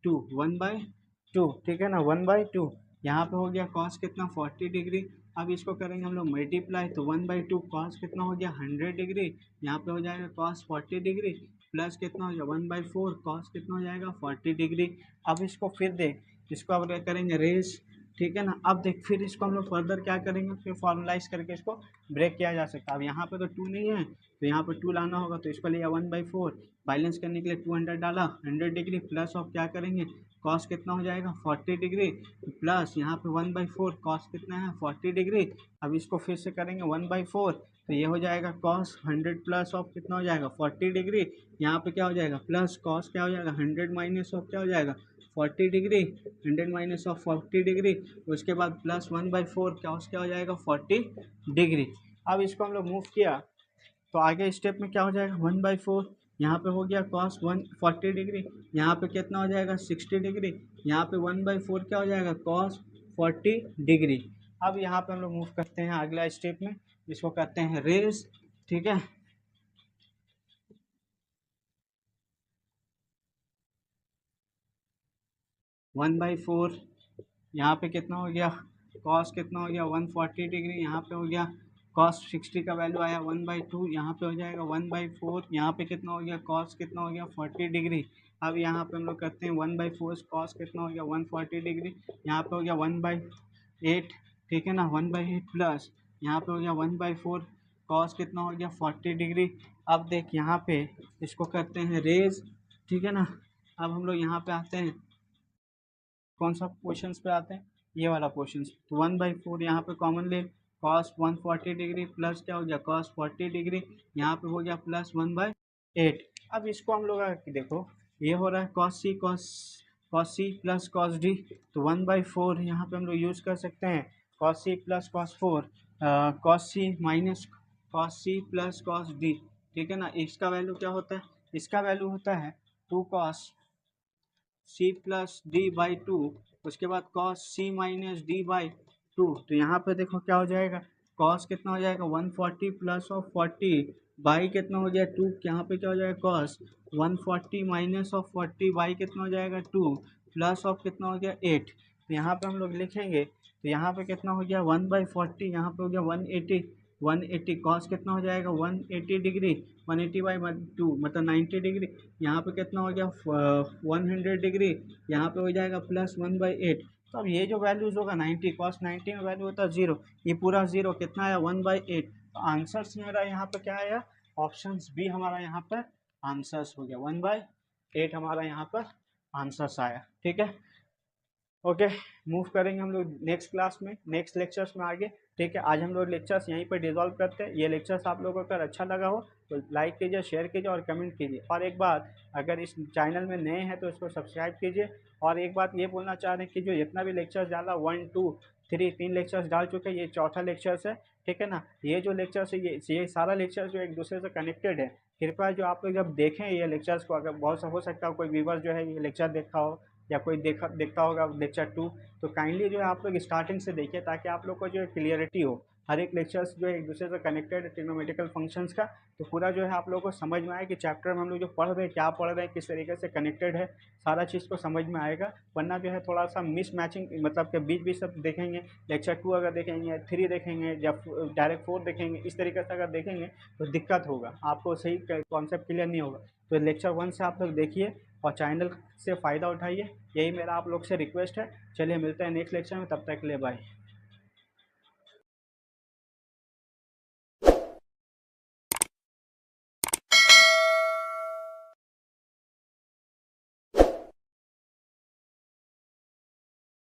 टू, 1/2, ठीक है ना, 1/2। यहाँ पे हो गया कॉस कितना 40 डिग्री। अब इसको करेंगे हम लोग मल्टीप्लाई, तो 1/2 कॉस कितना हो गया 100 डिग्री। यहाँ पे हो जाएगा कॉस 40 डिग्री प्लस कितना हो जाएगा 1/4 कॉस कितना हो जाएगा 40 डिग्री। अब इसको फिर देख, इसको अब करेंगे रेस, ठीक है ना। अब देख फिर इसको हम लोग फर्दर क्या करेंगे, फिर फॉर्मुलाइज करके इसको ब्रेक किया जा सकता है। अब यहाँ पे तो 2 नहीं है, तो यहाँ पे 2 लाना होगा, तो इसको लिया 1/4, बैलेंस करने के लिए 200 डाला, 100 डिग्री प्लस ऑफ क्या करेंगे कॉस कितना हो जाएगा 40 डिग्री प्लस यहाँ पे 1/4 कॉस कितना है 40 डिग्री। अब इसको फिर से करेंगे 1/4, तो ये हो जाएगा कॉस 100 प्लस ऑफ कितना हो जाएगा 40 डिग्री। यहाँ पे क्या हो जाएगा प्लस कॉस क्या हो जाएगा 100 माइनस ऑफ क्या हो जाएगा 40 डिग्री, 100 माइनस ऑफ 40 डिग्री, उसके बाद प्लस 1/4 कॉस क्या हो जाएगा 40 डिग्री। अब इसको हम लोग मूव किया, तो आगे स्टेप में क्या हो जाएगा 1/4, यहाँ पे हो गया कॉस 140 डिग्री, यहाँ पे कितना हो जाएगा 60 डिग्री, यहाँ पे 1/4 क्या हो जाएगा कॉस 40 डिग्री। अब यहाँ पे हम लोग मूव करते हैं अगला स्टेप में, इसको करते हैं रेस, ठीक है। 1/4 यहाँ पे कितना हो गया कॉस कितना हो गया 140 डिग्री, यहाँ पे हो गया कॉस 60 का वैल्यू आया 1/2, यहाँ पे हो जाएगा 1/4, यहाँ पे कितना हो गया कॉस कितना हो गया 40 डिग्री। अब यहाँ पे हम लोग करते हैं 1/4 कॉस कितना हो गया 140 डिग्री, यहाँ पे हो गया 1/8, ठीक है ना, 1/8 प्लस यहाँ पे हो गया 1/4 कॉस कितना हो गया 40 डिग्री। अब देख यहाँ पे इसको करते हैं रेज, ठीक है ना। अब हम लोग यहाँ पे आते हैं, कौन सा क्वेश्चन पे आते हैं, ये वाला क्वेश्चन। तो 1/4 यहाँ पे कॉमन ले, कॉस 140 डिग्री प्लस क्या हो गया कॉस 40 डिग्री, यहाँ पे हो गया प्लस 1/8। अब इसको हम लोग देखो, ये हो रहा है cos C plus cos D, तो 1/4 यहाँ पे हम लोग यूज़ कर सकते हैं cos C plus cos cos C minus cos C plus cos D, ठीक है ना। इसका वैल्यू क्या होता है, इसका वैल्यू होता है 2 cos C plus D by 2, उसके बाद cos C minus D by 2। तो यहाँ पे देखो क्या हो जाएगा, कॉस कितना हो जाएगा 140 प्लस ऑफ 40 बाई कितना हो गया 2, यहाँ पे क्या हो जाएगा कॉस 140 माइनस ऑफ 40 बाई कितना हो जाएगा 2 प्लस ऑफ कितना हो गया 8। तो यहाँ पे हम लोग लिखेंगे, तो यहाँ पे कितना हो गया 1/40, यहाँ पे हो गया 180 कॉस कितना हो जाएगा 180 डिग्री, 180/2 मतलब 90 डिग्री, यहाँ पे कितना हो गया 100 डिग्री, यहाँ पे हो जाएगा प्लस 1/8। तो अब ये जो वैल्यूज होगा 90 कॉस 90 में वैल्यू होता है 0, ये पूरा 0 कितना आया 1/8। तो आंसर्स मेरा यहाँ पे क्या आया, ऑप्शन बी हमारा यहाँ पर आंसर्स हो गया, 1/8 हमारा यहाँ पर आंसर्स आया, ठीक है। ओके, मूव करेंगे हम लोग नेक्स्ट क्लास में, नेक्स्ट लेक्चर्स में आगे, ठीक है। आज हम लोग लेक्चर्स यहीं पर डिजॉल्व करते हैं। ये लेक्चर्स आप लोगों को अगर अच्छा लगा हो तो लाइक कीजिए, शेयर कीजिए और कमेंट कीजिए। और एक बात, अगर इस चैनल में नए हैं तो इसको सब्सक्राइब कीजिए। और एक बात ये बोलना चाह रहे हैं कि जो जितना भी लेक्चर्स डाला 1 2 3 3 लेक्चर्स डाल चुके हैं, ये चौथा लेक्चर्स है, ठीक है ना। ये जो लेक्चर्स है ये सारा लेक्चर्स जो एक दूसरे से कनेक्टेड है। कृपया जो आप लोग जब देखें ये लेक्चर्स को, अगर बहुत सा हो सकता है कोई व्यूवर जो है ये लेक्चर देखा हो या कोई देखता होगा लेक्चर 2, तो काइंडली जो है आप लोग स्टार्टिंग से देखिए ताकि आप लोग को जो है क्लियरिटी हो। हर एक लेक्चर्स जो है एक दूसरे से कनेक्टेड है ट्रिग्नोमेट्रिकल फंक्शंस का, तो पूरा जो है आप लोगों को समझ में आए कि चैप्टर में हम लोग जो पढ़ रहे हैं क्या पढ़ रहे हैं, किस तरीके से कनेक्टेड है, सारा चीज़ को समझ में आएगा। वरना जो है थोड़ा सा मिस मैचिंग, मतलब के बीच बीच सब देखेंगे, लेक्चर 2 अगर देखेंगे 3 देखेंगे या डायरेक्ट 4 देखेंगे, इस तरीके से अगर देखेंगे तो दिक्कत होगा, आपको सही कॉन्सेप्ट क्लियर नहीं होगा। तो लेक्चर 1 से आप लोग देखिए और चैनल से फ़ायदा उठाइए, यही मेरा आप लोग से रिक्वेस्ट है। चलिए मिलते हैं नेक्स्ट लेक्चर में, तब तक के लिए बाय।